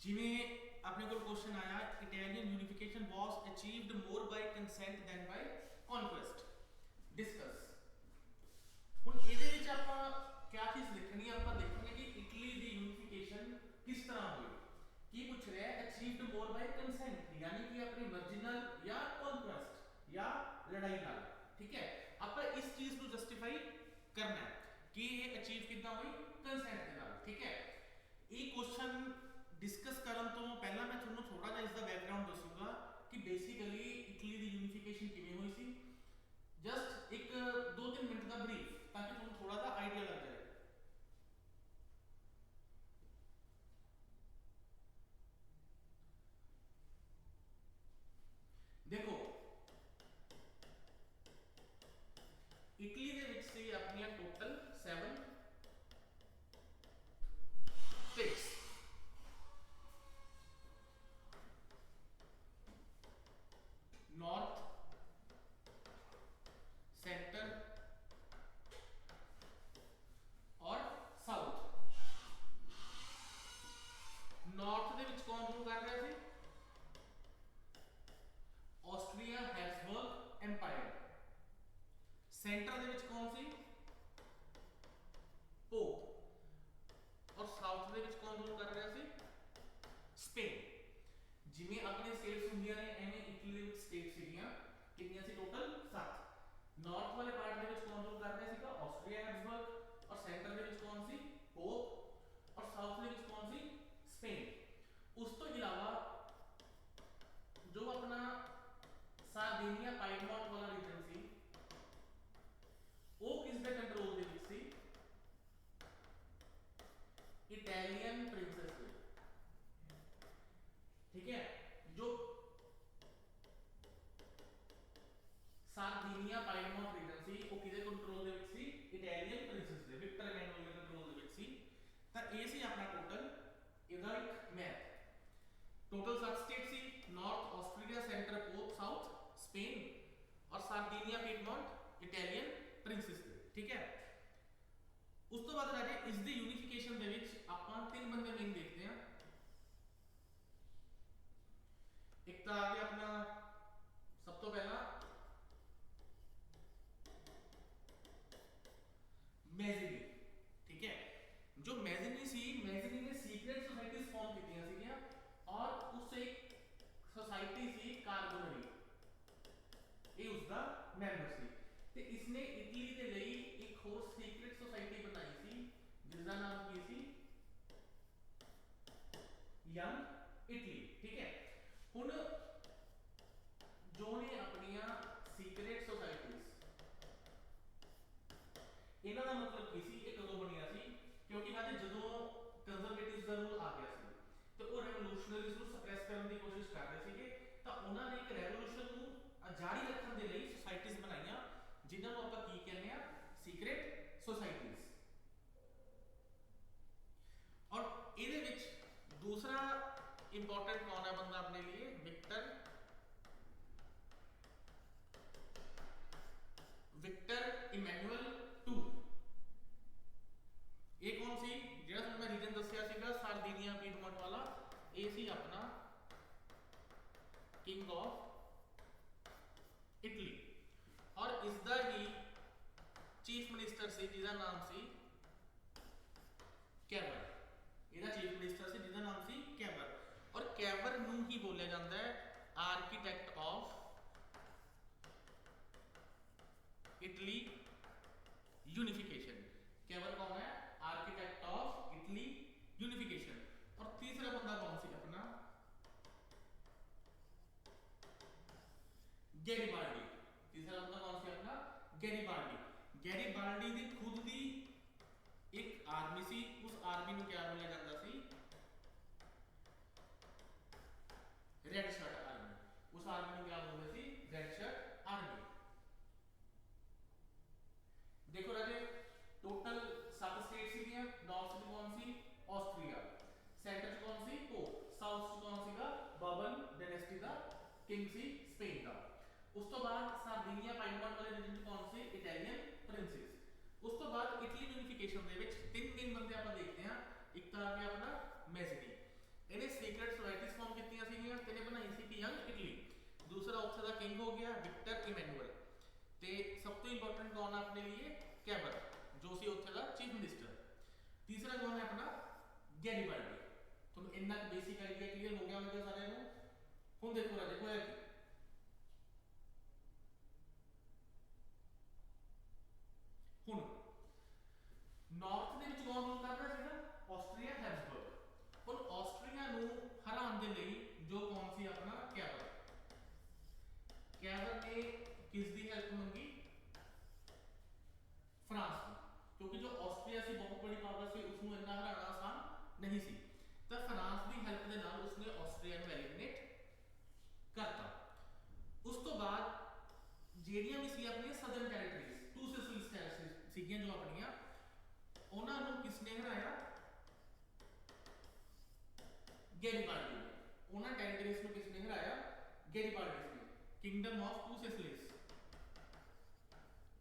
जिमें अपने को क्वेश्चन आया Italian unification was achieved more by consent than by conquest discuss. ਹੁਣ ਇਹਦੇ ਵਿੱਚ ਆਪਾਂ क्या चीज देखनी है, ਆਪਾਂ देखेंगे कि इटली ਦੀ यूनिफिकेशन किस तरह हुई। ਕੀ ਪੁੱਛ ਰਿਹਾ है अचीव्ड मोर बाय कंसेंट यानी कि अपनी मर्जी ਨਾਲ या कॉन्क्वेस्ट या लड़ाई ਨਾਲ। ठीक है, ਆਪਾਂ इस चीज ਨੂੰ जस्टिफाई करना है कि ये अचीव कितना हुई कंसेंट के ਨਾਲ। ठीक है, ਇਹ क्वेश्चन डिस्कस ਕਰਨ ਤੋਂ ਪਹਿਲਾਂ ਮੈਂ ਤੁਹਾਨੂੰ ਥੋੜਾ ਜਿਹਾ ਇਸ ਦਾ ਬੈਕਗ੍ਰਾਉਂਡ ਦੱਸੂਗਾ ਕਿ ਬੇਸਿਕਲੀ ਇਟਲੀ ਦੀ ਯੂਨੀਫਿਕੇਸ਼ਨ ਕਿਵੇਂ ਹੋਈ ਸੀ। ਜਸਟ ਇੱਕ 2-3 ਮਿੰਟ ਦਾ ਬਰੀਫ ਤਾਂ ਕਿ ਤੁਹਾਨੂੰ ਥੋੜਾ ਜਿਹਾ ਆਈਡੀਆ ਲੱਗ ਜਾਏ। ਦੇਖੋ ਇਟਲੀ ਦੇ ਵਿੱਚ ਸੀ ਆਪਣੀਆਂ ਟੋਟਲ 7 states। नॉर्थ, सेंटर और साउथ। नॉर्थ ਦੇ ਵਿੱਚ ਕੌਣ रूल कर रहा ਸੀ? Austria Habsburg empire. सेंटर ਦੇ ਵਿੱਚ ਕੌਣ ਸੀ? पोप। और साउथ ਦੇ ਵਿੱਚ ਕੌਣ रूल कर रहा ਸੀ? स्पेन। जिमें अपने स्टेट्स ਹੁੰਦੀਆਂ ਨੇ ਐਵੇਂ ਇਟਲੀ ਦੇ ਵਿੱਚ ਸਟੇਟ ਸੀਗੀਆਂ, ਕਿੰਨੀਆਂ ਸੀ ਟੋਟਲ 7। ਨਾਰਥ ਵਾਲੇ ਪਾਰਟ ਦੇ ਵਿੱਚ ਕੌਣ ਰੂਲ ਕਰ ਰਿਹਾ ਸੀਗਾ? ਆਸਟਰੀਆ ਹੈਬਸਬਰਗ। ਔਰ ਸੈਂਟਰ ਦੇ ਵਿੱਚ ਕੌਣ ਸੀ? ਪੋਪ। ਔਰ ਸਾਊਥ ਦੇ ਵਿੱਚ ਕੌਣ ਸੀ? ਸਪੇਨ। ਉਸ ਤੋਂ ਇਲਾਵਾ ਜੋ ਆਪਣਾ ਸਾਰਦੀਨੀਆ ਪਾਈਡਮੌਂਟ ਵਾਲਾ ਰੀਜਨ ਸੀ ਉਹ ਕਿਸ ਦੇ ਕੰਟਰੋਲ ਦੇ ਵਿੱਚ ਸੀ? इटालियन प्रिंसेस थे। ठीक है, जो सार्दिनिया पाइडमॉन्ट रीजन सी वो किसे कंट्रोल ਦੇ ਵਿੱਚ ਸੀ? ਇਟਾਲੀਅਨ ਪ੍ਰਿੰਸੈਸ ਦੇ ਵਿਕਟਰ ਐਮੈਨੂਅਲ ਦੇ ਕੰਟਰੋਲ ਦੇ ਵਿੱਚ ਸੀ। ਤਾਂ ਇਹ ਸੀ ਆਪਣਾ ਟੋਟਲ ਇਹਦਾ ਇੱਕ ਮੈਪ। ਟੋਟਲ 7 ਸਟੇਟ ਸੀ, north Austria, centre pope, south Spain और सार्दिनिया पाइडमॉन्ट इटालियन प्रिंसेस थे। ठीक है, ਉਸ ਤੋਂ ਬਾਅਦ ਰਾਜੇ ਇਸ ਦੀ ਯੂਨੀਫਿਕੇਸ਼ਨ ਦੇ ਵਿੱਚ ਆਪਾਂ 3 ਬੰਦੇ ਮੇਨ ਦੇਖਦੇ ਹਾਂ। ਇੱਕ ਤਾਂ ਆ ਗਿਆ ਆਪਣਾ ਸਭ ਤੋਂ ਪਹਿਲਾਂ ਮੈਜ਼ੀਨੀ। ठीक है, जो मैज़िनी सी, मैज़िनी ने सीक्रेट सोसाइटीज फॉर्म कीतियां सीगियां और उस एक सोसाइटी सी कार्बोनरी, ये उसका मैंबर सी। ਤੇ इसने इटली ਦੇ ਲਈ ਇੱਕ ਹੋਰ ਸੀਕ੍ਰੀਟ ਸੋਸਾਇਟੀ ਬਣਾਈ ਸੀ ਜਿਸ ਦਾ ਨਾਮ ਕੀ ਸੀ? Young Italy. ਠੀਕ ਹੈ, ਹੁਣ ਜੋ ਨੇ ਆਪਣੀਆਂ ਸੀਕ੍ਰੀਟ ਸੋਸਾਇਟੀਜ਼, ਇਹਨਾਂ ਦਾ ਮਤਲਬ ਕੀ ਸੀ? ਇਹ ਕਦੋਂ ਬਣਿਆ ਸੀ? ਕਿਉਂਕਿ ਬਾਅਦ ਜਦੋਂ ਕੰਜ਼ਰਵੇਟਿਵਸ ਦਾ ਰੂਲ ਆ ਗਿਆ ਸੀ ਤੇ ਉਹ ਰੈਵੋਲੂਸ਼ਨਰੀਜ਼ ਨੂੰ ਸਪਰੈਸ ਕਰਨ ਦੀ ਕੋਸ਼ਿਸ਼ ਕਰ ਰਹੇ ਸੀਗੇ, ਤਾਂ ਉਹਨਾਂ ਨੇ ਇੱਕ ਰੈਵੋਲੂਸ਼ਨ ਨੂੰ ਜਾਰੀ ਰੱਖਣ ਦੇ ਲਈ ਸੋਸਾਇਟੀਜ਼ ਬਣਾਈਆਂ ਜਿਨ੍ਹਾਂ ਨੂੰ ਆਪਾਂ ਕੀ ਕਹਿੰਦੇ ਆ? Secret societies. और ਇਹਦੇ ਵਿੱਚ दूसरा इंपॉर्टेंट कौन है बंदा अपने लिए? Victor Emmanuel two. ये कौन सी? ਜਿਹੜਾ ਤੁਹਾਨੂੰ ਮੈਂ ਰੀਜਨ ਦੱਸਿਆ ਸੀਗਾ ਸਾਰਦੀਨੀਆ ਪੀਡਮੌਂਟ ਵਾਲਾ, ਇਹ ਸੀ ਆਪਣਾ ਕਿੰਗ ਆਫ ਇਟਲੀ। और इसका ही चीफ मिनिस्टर से जिसका नाम सी कैवर। ਇਹਦਾ ਚੀਫ ਮਿਨਿਸਟਰ ਸੀ ਜਿਹਦਾ ਨਾਮ ਸੀ ਕੈਵਰ। ਔਰ ਕੈਵਰ ਨੂੰ ਹੀ ਬੋਲਿਆ ਜਾਂਦਾ ਹੈ ਆਰਕੀਟੈਕਟ ਆਫ ਇਟਲੀ यूनिफिकेशन। ਕੈਵਰ कौन है? Architect of Italy unification. और तीसरा बंदा कौन सी अपना? गैरीबाल्डी। तीसरा बंदा कौन सी अपना? गैरीबाल्डी। गैरीबाल्डी ਦੀ खुद ਦੀ एक आर्मी सी, उस आर्मी ਨੂੰ क्या बोलिया जाता सी? Red shirt army. उस आर्मी ਨੂੰ क्या बोलते सी? Red shirt army. देखो राजे टोटल 7 स्टेट सीगियां। नॉर्थ में कौन सी? ऑस्ट्रिया। सेंटर में कौन सी? पोप। साउथ में कौन सीगा? बर्बन डायनेस्टी ਦਾ किंग सी स्पेन ਦਾ। ਉਸ ਤੋਂ ਬਾਅਦ ਸਾਰਦੀਨੀਆ ਪਾਈਡਮੌਂਟ ਵਾਲੇ ਰੀਜਨ ਚ ਕੌਣ ਸੀ? Italian princess. ਉਸ ਤੋਂ ਬਾਅਦ ਇਟਲੀ ਯੂਨੀਫਿਕੇਸ਼ਨ ਦੇ ਵਿੱਚ 3 ਮੇਨ ਬੰਦੇ ਆਪਾਂ ਦੇਖਦੇ ਹਾਂ। ਇੱਕ ਤਾਂ ਆ ਗਿਆ ਆਪਣਾ ਮੈਜ਼ੀਨੀ। ਇਹਨੇ ਇੰਨਾ ਬੇਸਿਕ ਆਈਡੀਆ ਕਲੀਅਰ ਹੋ ਗਿਆ ਹੋਵੇਗਾ ਸਾਰਿਆਂ ਨੂੰ। ਹੁਣ ਦੇਖੋ ਰਾਜੇ ਹੋਇਆ ਕੀ, ਹੁਣ ਨਾਰਥ ਦੇ ਵਿੱਚ ਕੌਣ ਰੂਲ ਕਰਦਾ ਸੀਗਾ, ਆਸਟਰੀਆ ਹੈਬਸਬਰਗ। ਹੁਣ ਆਸਟਰੀਆ ਨੂੰ ਹਰਾਉਣ ਦੇ ਲਈ ਜੋ ਕੌਣ ਸੀ ਆਪਣਾ ਕੈਵਰ, ਕੈਵਰ ਨੇ ਕਿਸ ਦੀ ਹੈਲਪ ਮੰਗੀ, फ्रांस की, क्योंकि जो ऑस्ट्रिया सी बहुत बड़ी पावर सी उसਨੂੰ ਇੰਨਾ ਹਰਾਣਾ ਆਸਾਨ नहीं सी, ਤਾਂ फ्रांस ਦੀ ਹੈਲਪ ਦੇ ਨਾਲ ਉਸਨੇ ਆਸਟਰੀਆ ਨੂੰ ਐਲੀਮੀਨੇਟ ਕਰਤਾ। ਉਸ ਤੋਂ ਬਾਅਦ ਜਿਹੜੀਆਂ ਵੀ ਸੀ ਆਪਣੀਆਂ ਸਦਰਨ ਟੈਰੀਟਰੀਜ਼, ਟੂ ਸਿਸਿਲੀਜ਼ ਟੈਰੀਟਰੀਜ਼ ਸੀਗੀਆਂ ਜੋ ਆਪਣੀਆਂ, ਉਹਨਾਂ ਨੂੰ ਕਿਸਨੇ ਹਰਾਇਆ, ਗੈਰੀਬਾਲਡੀ ਨੇ। ਉਹਨਾਂ ਟੈਰੀਟਰੀਜ਼ ਨੂੰ ਕਿਸਨੇ ਹਰਾਇਆ, ਗੈਰੀਬਾਲਡੀ ਨੇ। Kingdom of two Sicilies,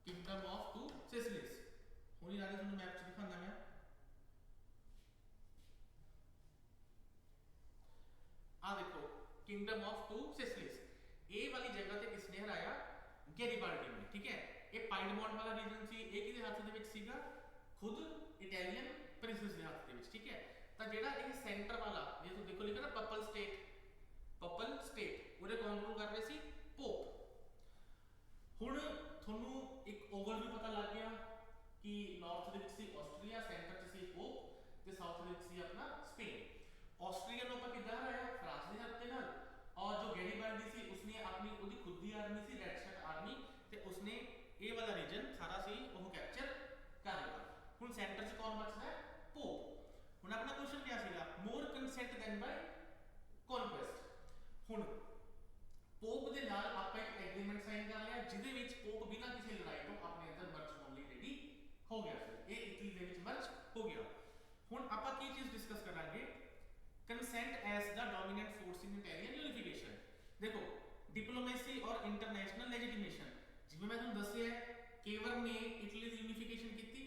kingdom of two Sicilies. हुन ही राजा मैप च दिखाना मैं, आ देखो किंगडम ऑफ टू सिसिलीज, ए वाली जगह ते किसने हराया, गैरीबाल्डी ने। ठीक है, ये पाइडमोंट वाला रीजन सी, ये किसके हाथ दे विच सीगा, खुद इटैलियन प्रिंसेस दे हाथ दे विच। ठीक है, ਤਾਂ ਜਿਹੜਾ ਇਹ ਸੈਂਟਰ ਵਾਲਾ, ਜੇ ਤੁਸੀਂ ਦੇਖੋ ਲਿਖਿਆ ਨਾ ਪਪਲ ਸਟੇਟ, ਉਹਦੇ ਕੌਣ ਰੂਲ ਕਰ ਰਹੇ ਸੀ, ਪੋਪ। ਹੁਣ ਤੁਹਾਨੂੰ ਇੱਕ ਓਵਰਵਿਊ ਪਤਾ ਲੱਗ ਗਿਆ ਕਿ ਨਾਰਥ ਦੇ ਵਿੱਚ ਸੀ ਆਸਟਰੀਆ, ਸੈਂਟਰ 'ਚ ਸੀ ਪੋਪ, ਤੇ ਸਾਊਥ ਦੇ ਵਿੱਚ ਸੀ ਆਪਣਾ ਸਪੇਨ। ਆਸਟਰੀਆ ਨੂੰ ਆਪਾਂ ਕਿੱਦਾਂ ਹਰਾਇਆ, ਫਰਾਂਸ ਦੀ ਹੈਲਪ ਦੇ ਨਾਲ। ਔਰ ਜੋ ਗੈਰੀਬਾਲਡੀ ਸੀ ਉਸਨੇ ਆਪਣੀ ਉਹਦੀ ਖੁਦ ਦੀ ਆਰਮੀ ਸੀ, ਰੈਡ ਸ਼ਰਟ ਆਰਮੀ, ਤੇ ਉਸਨੇ ਇਹ ਵਾਲਾ ਰੀਜਨ ਸਾਰਾ ਸੀ ਉਹ ਕੈਪਚਰ ਕਰ ਲਿਆ। ਹੁਣ ਸੈਂਟਰ 'ਚ ਕੌਣ ਬਚਦਾ, ਪੋਪ। ਹੁਣ ਆਪਣਾ ਕੁਐਸਚਨ ਕੀ ਸੀਗਾ, ਮੋਰ ਕੰਸੈਂਟ ਦੈਨ ਬਾਈ ਕਨਕੁਐਸਟ। ਹੁਣ ਪੋਪ ਦੇ ਨਾਲ ਆਪਾਂ ਇੱਕ ਐਗਰੀਮੈਂਟ ਸਾਈਨ ਕਰ ਲਿਆ, ਜਿਹਦੇ ਵਿੱਚ ਪੋਪ ਬਿਨਾਂ ਕਿਸੇ ਲੜਾਈ ਤੋਂ ਆਪਣੇ ਅੰਦਰ ਮਰਜ ਹੋਣ ਲਈ ਰੈਡੀ ਹੋ ਗਿਆ ਸੀ। ਇਹ ਇਟਲੀ ਦੇ ਵਿੱਚ ਮਰਜ ਹੋ ਗਿਆ। ਹੁਣ ਆਪਾਂ ਕੀ ਚੀਜ਼ ਡਿਸਕਸ ਕਰਾਂਗੇ, ਕੰਸੈਂਟ ਐਸ ਦਾ ਡੋਮੀਨੈਂਟ ਫੋਰਸ ਇਨ ਇਟਾਲੀਅਨ ਯੂਨੀਫਿਕੇਸ਼ਨ। ਦੇਖੋ ਡਿਪਲੋਮੇਸੀ ਔਰ ਇੰਟਰਨੈਸ਼ਨਲ ਲੈਜੀਟੀਮੇਸ਼ਨ, ਜਿਵੇਂ ਮੈਂ ਤੁਹਾਨੂੰ ਦੱਸਿਆ ਕੇਵਰ ਨੇ ਇਟਲੀ ਦੀ ਯੂਨੀਫਿਕੇਸ਼ਨ ਕੀਤੀ,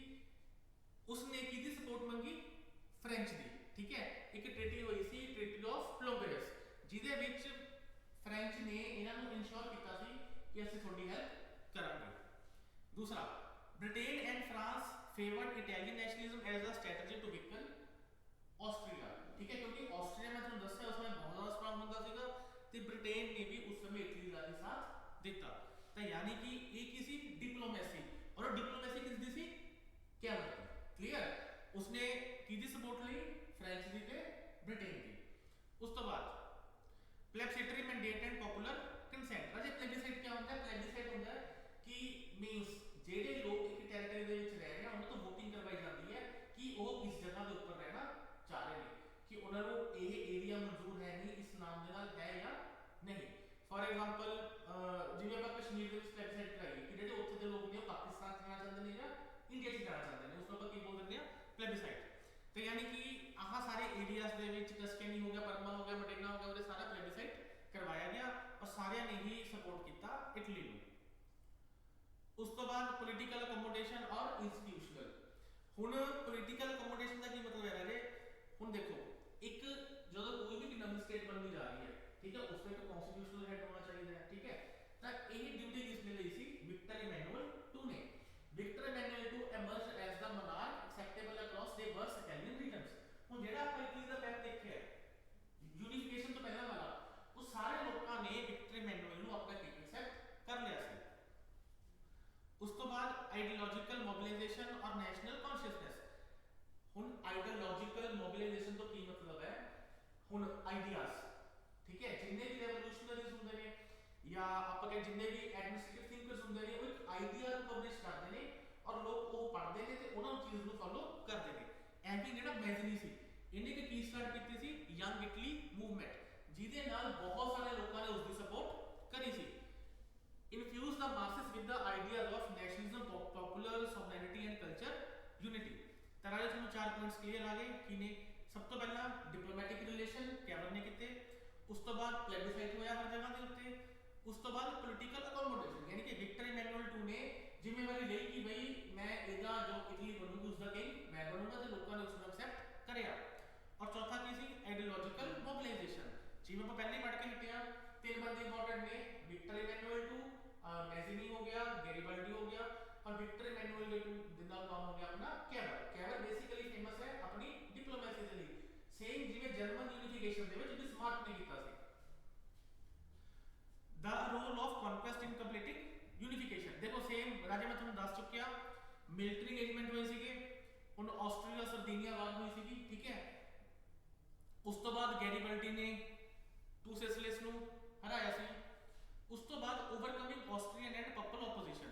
ਉਸਨੇ ਕਿਹਦੀ ਸਪੋਰਟ ਮੰਗੀ, ਫ੍ਰੈਂਚ ਦੀ। ਠੀਕ ਹੈ, ਇੱਕ ਟ੍ਰੀਟੀ ਹੋਈ ਸੀ, ਟ੍ਰੀਟੀ ਆਫ ਲੋਂਗਰੇਸ, ਜਿਹਦੇ ਵਿੱਚ फ्रेंच ने इन्हों इंश्योर किया सी कि असं थोड़ी हेल्प करांगे। दूसरा, Britain and France favoured Italian nationalism as a strategy to weaken Austria. ठीक है, क्योंकि ऑस्ट्रिया मैं तुहानू दस्सिया उस समय बहुत ज़्यादा स्ट्रांग हुंदा सीगा, ते ब्रिटेन ने भी उस समय इटली का साथ दिता। तो यानी कि ये की सी डिप्लोमेसी, और डिप्लोमेसी किसदी सी, कैवल की। क्लियर, उसने किहदी सपोर्ट ली, फ्रेंच दी ते ब्रिटेन की। उस तो बाद plebiscitary mandate and popular consent. राजे प्लेबिसाइट क्या होता है, प्लेबिसाइट होता है कि मींस जेडे लोग एक टेरिटरी दे विच रह रहे हैं उन्हां तो वोटिंग करवाई जाती है कि वो किस जगह के ऊपर रहना चाह रहे हैं, कि उन्हां नूं ये एरिया मंजूर है नहीं, इस नाम दे नाल है या नहीं। फॉर एग्जांपल जिवें आपां कश्मीर दे विच प्लेबिसाइट कराई कि जेडे उत्थे दे लोग ने पाकिस्तान च जाना चाहते हैं या इंडिया च जाना चाहते हैं, उसको आपां की बोल दिंदे आ, प्लेबिसाइट। तो यानी कि आह सारे एरियाज दे विच टस्कैनी हो गया, पर्मा हो गया, मोडेना हो गया, वो सारा प्लेबिसाइट करवाया गया और सारिਆਂ ने ही सपोर्ट किया इटली ਨੂੰ। उस तो बाद पॉलिटिकल अकोमोडेशन और इंस्टीट्यूशनल। हुण पॉलिटिकल अकोमोडेशन का की मतलब है राजे, हुण देखो एक जो कोई भी नवी स्टेट बननी जा रही है, ठीक है, उसमें तो कॉन्स्टिट्यूशनल हेड होना चाहिए है। ठीक है, तो यही ड्यूटी किसने ली सी, विक्टर इमैनुअल टू ने। Victor Emmanuel two emerge as the monarch acceptable across diverse Italian regions. हुण जेड़ा ਆਪਾਂ इटली ਦਾ मैप देखिया यूनिफिकेशन तो पहला वाला, तो सारे लोगों ने विक्टर इमैनुअल ਨੂੰ ਆਪਣਾ ਕੀ एक्सेप्ट कर लिया ਸੀ। उस तो बाद आइडियोलॉजिकल मोबिलाइजेशन और नेशनल कॉन्शियसनेस। हुण आइडियोलॉजिकल मोबिलाइजेशन तो की मतलब है, हुण आइडियाज, ठीक है, जिन्ने भी रेवोल्यूशनरीज होंगे ने या आप कह जिन्ने भी एडमिनिस्ट्रेटिव थिंकर्स होंगे ने, वो एक आइडिया पब्लिश करते हैं और लोग वो पढ़ते हैं ते उन्हां चीज़ को फॉलो करते हैं। एवं जेड़ा मैजनी सी, इन्हें की स्टार्ट की थी, यंग इटली मूवमेंट, जिहदे नाल बहुत सारे लोगों ने उसकी सपोर्ट करी सी। Infuse the masses with the ideas of nationalism, popular sovereignty and culture unity। तरह से तुम्हें चार पॉइंट्स क्लियर आ गए कि ने सब तो पहला डिप्लोमेटिक रिलेशन कैमरन ने किते, उस तो बाद प्लेबिसाइट होया हर जगह के उत्ते, उस तो बाद पॉलिटिकल अकोमोडेशन, यानी कि विक्टर इमैनुअल टू ने जिम्मेवारी ली कि भाई मैं इहदा जो इटली बनूगी उसका किंग मैं बनूंगा, तो लोगों ने उसको एक्सेप्ट करया। और चौथा की सी आइडियोलॉजिकल मोबिलाइजेशन, जिवें ਆਪਾਂ पहले पढ़ के हटे आ, तीन बंदे इंपॉर्टेंट ने, विक्टर इमैनुअल टू, मैज़िनी हो गया, गैरिबाल्डी हो गया, और विक्टर इमैनुअल टू जिंदा कौन हो गया अपना कैवर। कैवर बेसिकली फेमस है अपनी डिप्लोमेसी के लिए। सेम जिवें जर्मन यूनिफिकेशन दे विच बिस्मार्क ने कीता सी। The role of conquest in completing unification, देखो सेम राजे मैं तुहानू दस चुकिया मिलिटरी एंगेजमेंट होए सीगे, हुण ऑस्ट्रेलिया सरदीनिया वार हुई सीगी, ठीक है। उस तो बाद गैरीबल्डी ने टूसेसलेस नू हराया सी। उस तो बाद overcoming Austrian and purple opposition,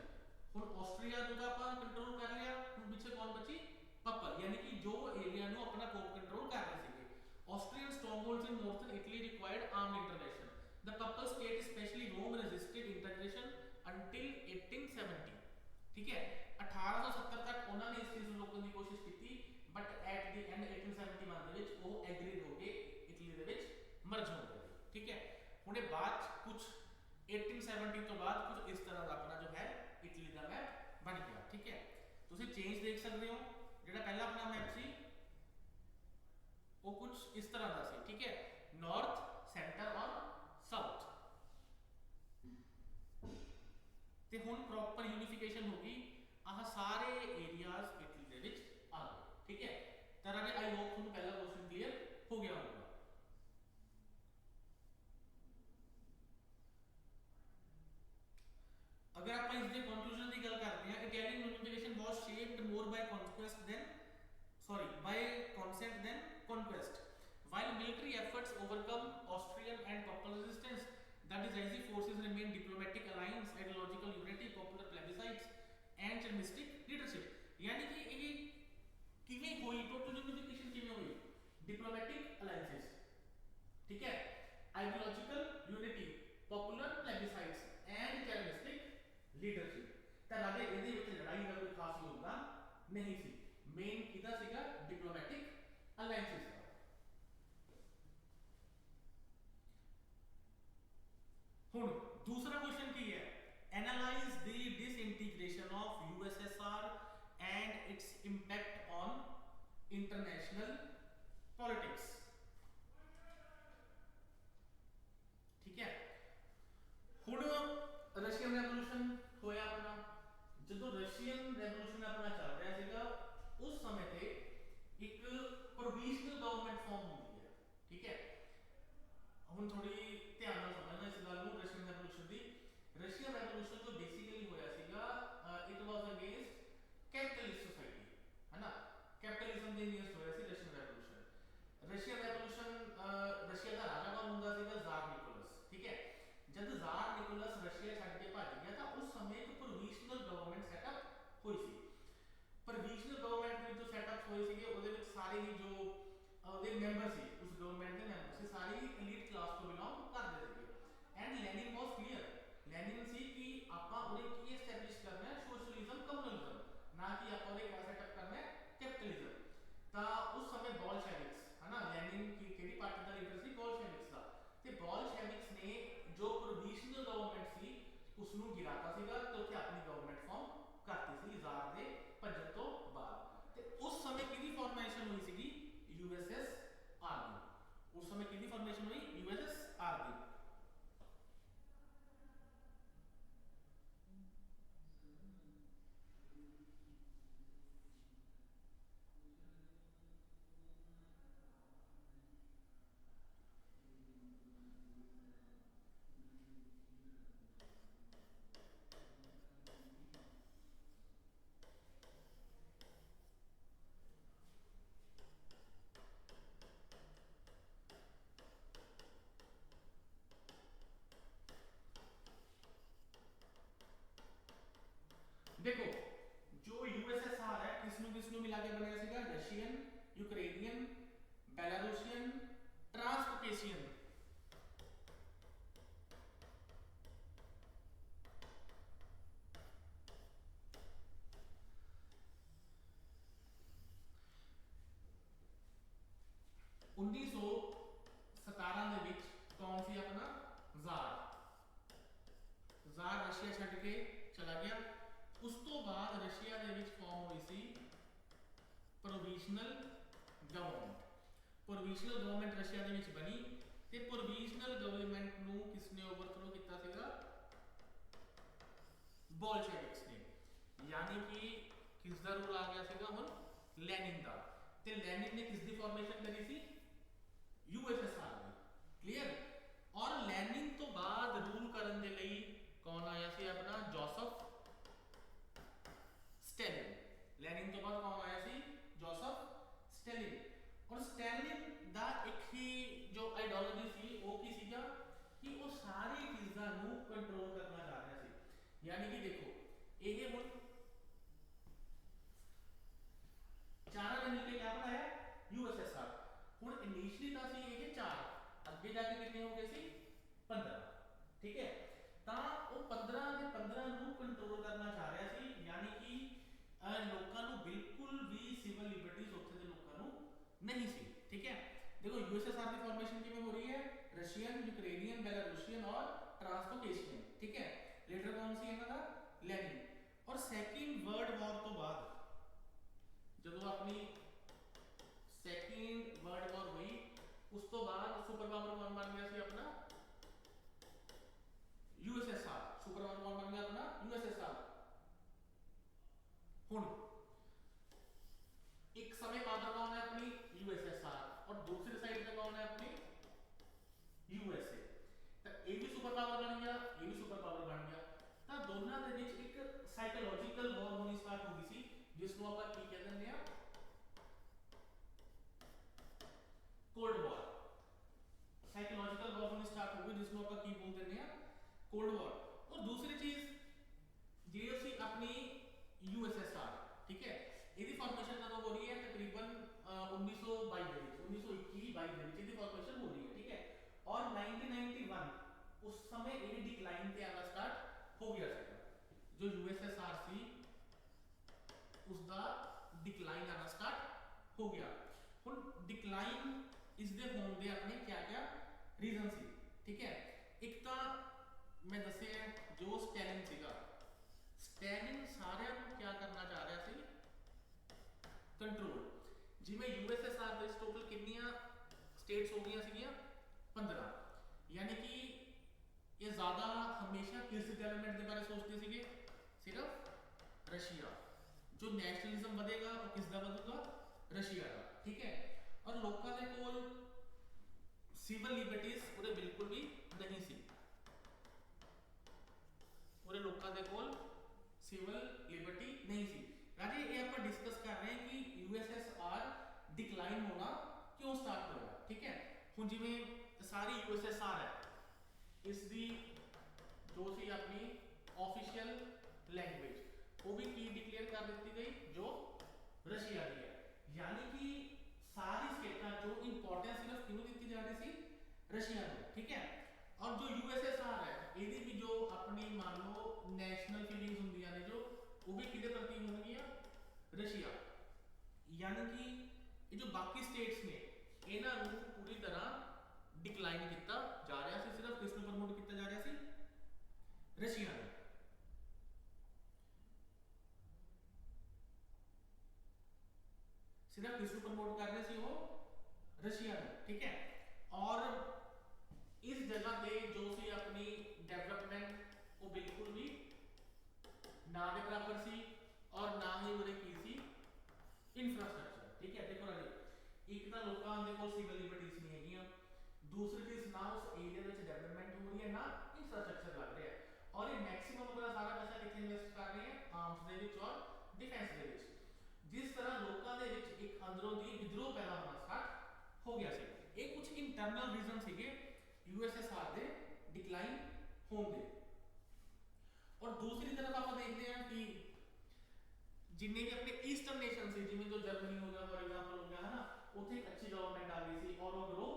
हुण ऑस्ट्रिया नू दा आपां कंट्रोल कर लिया, हुण पिछे कौन बची, पपल, यानी कि जो एरिया नू अपना कोप कंट्रोल कर रहे सीगे। Austrian strongholds in northern Italy required armed intervention. The Papal state especially Rome resisted integration until 1870, ठीक है। 1870 तक उन्होंने इस चीज ਨੂੰ ਰੋਕਣ ਦੀ ਕੋਸ਼ਿਸ਼ ਕੀਤੀ, बट एट द एंड 1871 ਦੇ ਵਿੱਚ ਉਹ ਐਗਰੀਡ ਹੋ ਕੇ ਇਟਲੀ ਦੇ ਵਿੱਚ ਮਰਜ ਹੋ ਗਏ, ठीक है। ਹੁਣੇ ਬਾਅਦ ਕੁਝ 1870 ਤੋਂ ਬਾਅਦ ਕੁਝ ਇਸ ਤਰ੍ਹਾਂ ਦਾ ਆਪਣਾ ਜੋ ਹੈ ਇਟਲੀ ਦਾ ਮੈਪ ਬਣ ਗਿਆ, ठीक है। ਤੁਸੀਂ ਚੇਂਜ ਦੇਖ ਸਕਦੇ ਹੋ, ਜਿਹੜਾ ਪਹਿਲਾ ਆਪਣਾ ਮੈਪ ਸੀ ਉਹ ਕੁਝ ਇਸ ਤਰ੍ਹਾਂ ਦਾ ਸੀ, ठीक है। ਨਾਰਥ ਸੈਂਟਰ ਔਰ ਸਾਊਥ, ਤੇ ਹੁਣ ਪ੍ਰੋਪਰ यूनिफिकेशन हो गई, ਆਹ ਸਾਰੇ ਏਰੀਆਜ਼ ਇਟਲੀ ਦੇ ਵਿੱਚ ਆ ਗਏ, ठीक है। ਤਾਂ ਰਾਜੇ ਆਈ ਹੋਪ ਤੁਹਾਨੂੰ ਪਹਿਲਾ ਕੁਐਸਚਨ ਕਲੀਅਰ ਹੋ ਗਿਆ ਹੋਊਗਾ। अगर आप इसके कंक्लूजन की गल करते हैं, Italian unification was shaped more by conquest than by consent than conquest. While military efforts overcome Austrian and Papal resistance, the decisive forces remain diplomatic alliance, ideological unity, popular plebiscites and charismatic leadership. यानी कि ये किवें हुई, total unification किवें हुई, diplomatic alliances, ठीक है, ideological unity, popular plebiscites and charismatic leadership. ਤਾਂ ਰਾਜੇ ਇਹਦੇ ਵਿੱਚ ਲੜਾਈ ਦਾ ਕੋਈ ਖਾਸ ਯੋਗਦਾਨ ਨਹੀਂ ਸੀ, ਮੇਨ ਕਿਹਦਾ ਸੀਗਾ, ਡਿਪਲੋਮੈਟਿਕ ਅਲਾਈਅੰਸਸ ਦਾ। ਹੁਣ ਦੂਸਰਾ ਕੁਐਸਚਨ ਕੀ ਹੈ, analyse the disintegration of USSR and its impact on international politics, ठीक है। ਹੁਣ ਰਸ਼ੀਅਨ ਰੈਵੋਲੂਸ਼ਨ ਹੋਇਆ ਆਪਣਾ, ਜਦੋਂ ਰਸ਼ੀਅਨ ਰੈਵੋਲੂਸ਼ਨ ਆਪਣਾ ਚੱਲ ਰਿਹਾ ਸੀਗਾ ਉਸ ਸਮੇਂ ਤੇ ਇੱਕ ਪ੍ਰੋਵਿਜ਼ਨਲ ਗਵਰਨਮੈਂਟ ਫਾਰਮ ਹੁੰਦੀ ਹੈ, ਠੀਕ ਹੈ। ਹੁਣ ਥੋੜੀ ਧਿਆਨ ਨਾਲ ਸਮਝਣਾ ਇਸ ਗੱਲ ਨੂੰ, ਰਸ਼ੀਅਨ ਰੈਵੋਲੂਸ਼ਨ ਦੀ, ਰਸ਼ੀਅਨ ਰੈਵੋਲੂਸ਼ਨ ਜੋ ਬੇਸਿਕਲੀ ਹੋਇਆ ਸੀਗਾ, it was against capitalist society, ਹੈ ਨਾ, ਕੈਪੀਟਲਿਜ਼ਮ ਦੇ ਅਗੇਂਸਟ ਹੋਇਆ ਸੀ Russian revolution. Russian revolution, Russia ਦਾ ਰਾਜਾ ਕੌਣ ਹੁੰਦਾ ਸੀਗਾ, ਜ਼ਾਰ ਨਿਕੋਲਸ, ਠੀਕ ਹੈ। जब ਜ਼ਾਰ ਨਿਕੋਲਸ ਰਸ਼ੀਆ ਛੱਡ ਕੇ ਭੱਜ ਗਿਆ ਤਾਂ ਉਸ ਸਮੇਂ ਇੱਕ ਪ੍ਰੋਵਿਜ਼ਨਲ ਗਵਰਨਮੈਂਟ ਸੈਟਅਪ ਹੋਈ ਸੀ। ਪ੍ਰੋਵਿਜ਼ਨਲ ਗਵਰਨਮੈਂਟ ਦੇ ਜੋ ਸੈਟਅਪ ਹੋਏ ਸੀਗੇ ਉਹਦੇ ਵਿੱਚ ਸਾਰੇ ਹੀ ਜੋ ਉਹਦੇ ਮੈਂਬਰ ਸੀ, ਉਸ ਗਵਰਨਮੈਂਟ ਦੇ ਮੈਂਬਰ ਸੀ, ਸਾਰੇ ਹੀ ਐਲੀਟ ਕਲਾਸ ਤੋਂ ਬਿਲੋਂਗ ਕਰਦੇ ਸੀਗੇ। And Lenin was clear, Lenin ਸੀ ਕਿ ਆਪਾਂ ਉਹਦੇ ਕੀ ਐਸਟੈਬਲਿਸ਼ ਕਰਨਾ ਹੈ, ਸੋਸ਼ਲਿਜ਼ਮ ਕਮਿਊਨਿਜ਼ਮ, ਨਾ ਕਿ ਆਪਾਂ ਉਹਦੇ ਕਿਆ ਸੈਟਅਪ ਕਰਨਾ ਹੈ, ਕੈਪੀਟਲਿਜ਼ਮ। ਤਾਂ ਉਸ ਸਮੇਂ ਬੋਲਸ਼ੇਵਿਕਸ, ਹੈ ਨਾ, ਲੈਨਿਨ ਕੀ ਕਿਹੜੀ ਪਾਰਟੀ ਦਾ ਲੀਡਰ ਸੀ, ਬੋਲਸ਼ੇਵਿਕਸ ਦਾ, ਤੇ ਬੋਲਸ਼ੇਵਿਕਸ ਨੇ ਜੋ ਪ੍ਰੋਵਿਜ਼ਨਲ ਗਵਰਨਮੈਂਟ ਸੀ ਉਸ ਨੂੰ ਗਿਰਾਤਾ ਸੀਗਾ ਤੇ ਉੱਥੇ ਆਪਣੀ ਗਵਰਨਮੈਂਟ ਫਾਰਮ ਕਰਤੀ ਸੀ ਜ਼ਾਰ ਦੇ ਭੱਜਣ ਤੋਂ ਬਾਅਦ। ਤੇ ਉਸ ਸਮੇਂ ਕਿਹਦੀ ਫਾਰਮੇਸ਼ਨ ਹੋਈ ਸੀਗੀ, USSR ਦੀ। ਉਸ ਸਮੇਂ ਕਿਹਦੀ ਫਾਰਮੇਸ਼ਨ ਹੋਈ, USSR ਦੀ। देखो जो USSR है किसनों मिला के बनाया सीगा, रशियन, यूक्रेनियन, बेलारूसियन, ट्रांसकोकेशियन, उन्नीस सौ 17 ਦੇ ਵਿੱਚ ਕੌਣ ਸੀ ਆਪਣਾ, ਜ਼ਾਰ। ਜ਼ਾਰ ਰਸ਼ੀਆ ਛੱਡ ਕੇ ਚਲਾ ਗਿਆ। ਉਸ ਤੋਂ ਬਾਅਦ ਰਸ਼ੀਆ ਦੇ ਵਿੱਚ ਫਾਰਮ ਹੋਈ ਸੀ ਪ੍ਰੋਵਿਜ਼ਨਲ ਗਵਰਨਮੈਂਟ। ਪ੍ਰੋਵਿਜ਼ਨਲ ਗਵਰਨਮੈਂਟ ਰਸ਼ੀਆ ਦੇ ਵਿੱਚ ਬਣੀ ਤੇ ਪ੍ਰੋਵਿਜ਼ਨਲ ਗਵਰਨਮੈਂਟ ਨੂੰ ਕਿਸਨੇ ਓਵਰਥਰੋ ਕੀਤਾ ਸੀਗਾ, ਬੋਲਸ਼ੇਵਿਕਸ ਨੇ। यानी कि किसका रूल आ गया सीगा हुन, लेनिन का। ते लेनिन ने किसकी फॉर्मेशन करी सी, USSR ठीक है। ਤਾਂ ਉਹ 15 ਦੇ 15 ਨੂੰ ਕੰਟਰੋਲ ਕਰਨਾ ਚਾਹ ਰਿਹਾ ਸੀ, ਯਾਨੀ ਕਿ ਲੋਕਾਂ ਨੂੰ ਬਿਲਕੁਲ ਵੀ ਸਿਵਲ ਲਿਬਰਟੀਜ਼ ਉੱਥੇ ਦੇ ਲੋਕਾਂ ਨੂੰ ਨਹੀਂ ਸੀ। ਠੀਕ ਹੈ, देखो यूएसएसआर की फॉर्मेशन किमें हो रही है, रशियन, यूक्रेनियन, बेलारूसियन और ट्रांसकोकेशियन। ठीक है, लीडर कौन सी है इनका, लेनिन। और सेकंड वर्ल्ड वॉर तो बाद जो अपनी सेकंड वर्ल्ड वॉर हुई उस तो बाद सुपर पावर कौन बन गया सी अपना, यूएसएसआर। सुपर पावर कौन बन गया अपना, यूएसएसआर। हुन एक समय बाद कौन है अपनी यूएसएसआर और दूसरी साइड पे कौन है अपनी यूएसए। तो ये भी सुपर पावर बन गया, ये भी सुपर पावर बन गया। तो दोनों के बीच एक साइकोलॉजिकल वॉर होनी स्टार्ट हो गई सी, जिसको आप की कह दिंदे आ, कोल्ड वॉर। साइकोलॉजिकल वॉर होनी स्टार्ट हो गई, जिसको आप की बोल दिंदे आ, कोल्ड वॉर। और दूसरी चीज जे सी अपनी यूएसएसआर। ठीक है, ਇਹਦੀ ਫਾਰਮੇਸ਼ਨ ਕਦੋਂ ਹੋ ਰਹੀ ਹੈ, ਤਕਰੀਬਨ 1922 ਦੇ ਵਿੱਚ, 1921-22 ਦੇ ਵਿੱਚ ਇਹਦੀ ਫਾਰਮੇਸ਼ਨ ਹੋ ਰਹੀ ਹੈ। ਠੀਕ ਹੈ, ਔਰ 1991 ਉਸ ਸਮੇਂ ਇਹ ਡਿਕਲਾਈਨ ਤੇ ਆਣਾ ਸਟਾਰਟ ਹੋ ਗਿਆ ਸੀ। ਜੋ यूएसएसआर ਸੀ ਉਸ ਦਾ ਡਿਕਲਾਈਨ ਆਣਾ ਸਟਾਰਟ ਹੋ ਗਿਆ। ਹੁਣ ਡਿਕਲਾਈਨ ਇਸ ਦੇ ਹੋਣ ਦੇ ਆਪਣੇ ਕਿਆ-ਕਿਆ ਰੀਜ਼ਨ ਸੀ। ਠੀਕ ਹੈ, ਇੱਕ ਤਾਂ ਮੈਂ ਦੱਸਿਆ ਜੋ ਸਟੈਲਿਨ ਸੀਗਾ, ਸਟੈਲਿਨ ਸਾਰਿਆਂ ਨੂੰ ਕਿਆ ਕਰਨਾ ਚਾਹ ਰਿਹਾ ਸੀ, कंट्रोल। जिवें यूएसएसआर ਦੇ ਟੋਟਲ ਕਿੰਨੀਆਂ ਸਟੇਟਸ ਹੋ ਗਈਆਂ ਸੀਗੀਆਂ, 15। यानी कि ये ज्यादा हमेशा किस डेवलपमेंट के बारे सोचते सीगे, सिर्फ रशिया। जो नेशनलिज्म बढ़ेगा वो किसका बढ़ेगा, रशिया का। ठीक है, और लोगों के कोल सिविल लिबर्टीज पूरे बिल्कुल भी नहीं सी, पूरे लोगों के कोल सिविल लिबर्टी नहीं सी। राजे ये आप डिस्कस कर रहे हैं कि यूएसएसआर डिक्लाइन होना क्यों स्टार्ट होगा। ठीक है, हुन जिवें सारी यूएसएसआर है, इसकी जो सी अपनी ऑफिशियल लैंग्वेज वो भी की डिक्लेयर कर दी गई, जो रशिया की है। यानी कि सारी स्टेटां जो इंपॉर्टेंस सिर्फ किहनूं दी जा रही सी, रशिया को। ठीक है, और जो यूएसएसआर है ਇਹਦੀ भी जो अपनी मान लो नेशनल फीलिंग्स ਹੁੰਦੀਆਂ ਨੇ, जो वो भी किहदे प्रति होणगीਆਂ, रशिया। यानी कि ये जो बाकी स्टेट्स ने इन्हां नूं पूरी तरह डिक्लाइन किया जा रहा है, सिर्फ किस नूं प्रमोट किया जा रहा है, रशिया ने। सिर्फ किस नूं प्रमोट कर रहे थे वो, रशिया ने। ठीक है, और इस जगह पे जो सी अपनी डेवलपमेंट वो बिल्कुल भी ना के बराबर सी, और ना ही उहदे की सी इंफ्रास्ट्रक्चर। ठीक है, देखो राजे एक तो लोगों के कोल सिविल लिबर्टीज नहीं हैगियां, दूसरी चीज ना उस एरिया में डेवलपमेंट हो रही है, ना इंफ्रास्ट्रक्चर लग रहा है, और ये मैक्सिमम अपना सारा पैसा कितने इन्वेस्ट कर रहे हैं, आर्म्स दे विच और डिफेंस दे विच। जिस तरह लोगों के विच एक अंदरों दी विद्रोह पैदा होना स्टार्ट हो गया सी। ये कुछ इंटरनल रीजन सीगे यूएसएसआर दे डिक्लाइन होने दे। और दूसरी तरफ आप देखते हैं कि जिन्हें भी अपने ईस्टर्न नेशन से, जिन्हें जो जर्मनी हो गया फॉर एग्जांपल हो गया है ना, उत्थे एक अच्छी गवर्नमेंट आ गई थी और वो ग्रो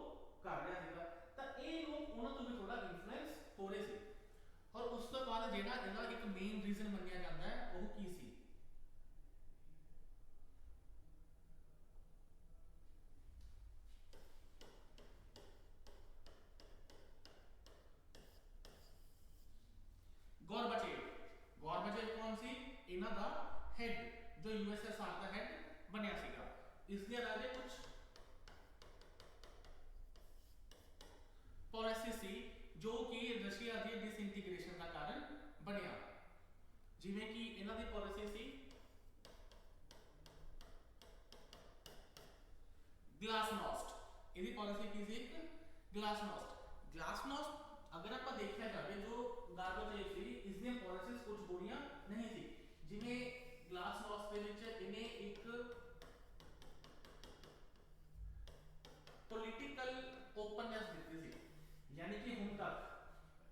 कर रहा था, तो ये लोग उन्होंने तो भी थोड़ा इन्फ्लुएंस हो रहे थे। और उस तो बाद जेड़ा इहदा एक मेन रीजन मन्निया जाता है वो की सी, गॉर्बाचेव। गॉर्बाचेव कौन सी, इन्हां दा हेड, जो यूएसएसआर का हेड बनया सीगा। इसके अलावा कुछ पॉलिसी सी जो कि रशिया की डिसइंटीग्रेशन का कारण बनया, जिवें कि इन्हां दी पॉलिसी सी ग्लासनोस्ट। इहदी पॉलिसी की सी ग्लासनोस्ट। ग्लासनोस्ट अगर आप देखा जाए जो गॉर्बाचेव सी, इसने पॉलिसीज कुछ बुरियां नहीं थी, जिवें ग्लासनोस्ट दे विच इन्हें एक पॉलिटिकल ओपननेस दी थी। यानी कि हुण तक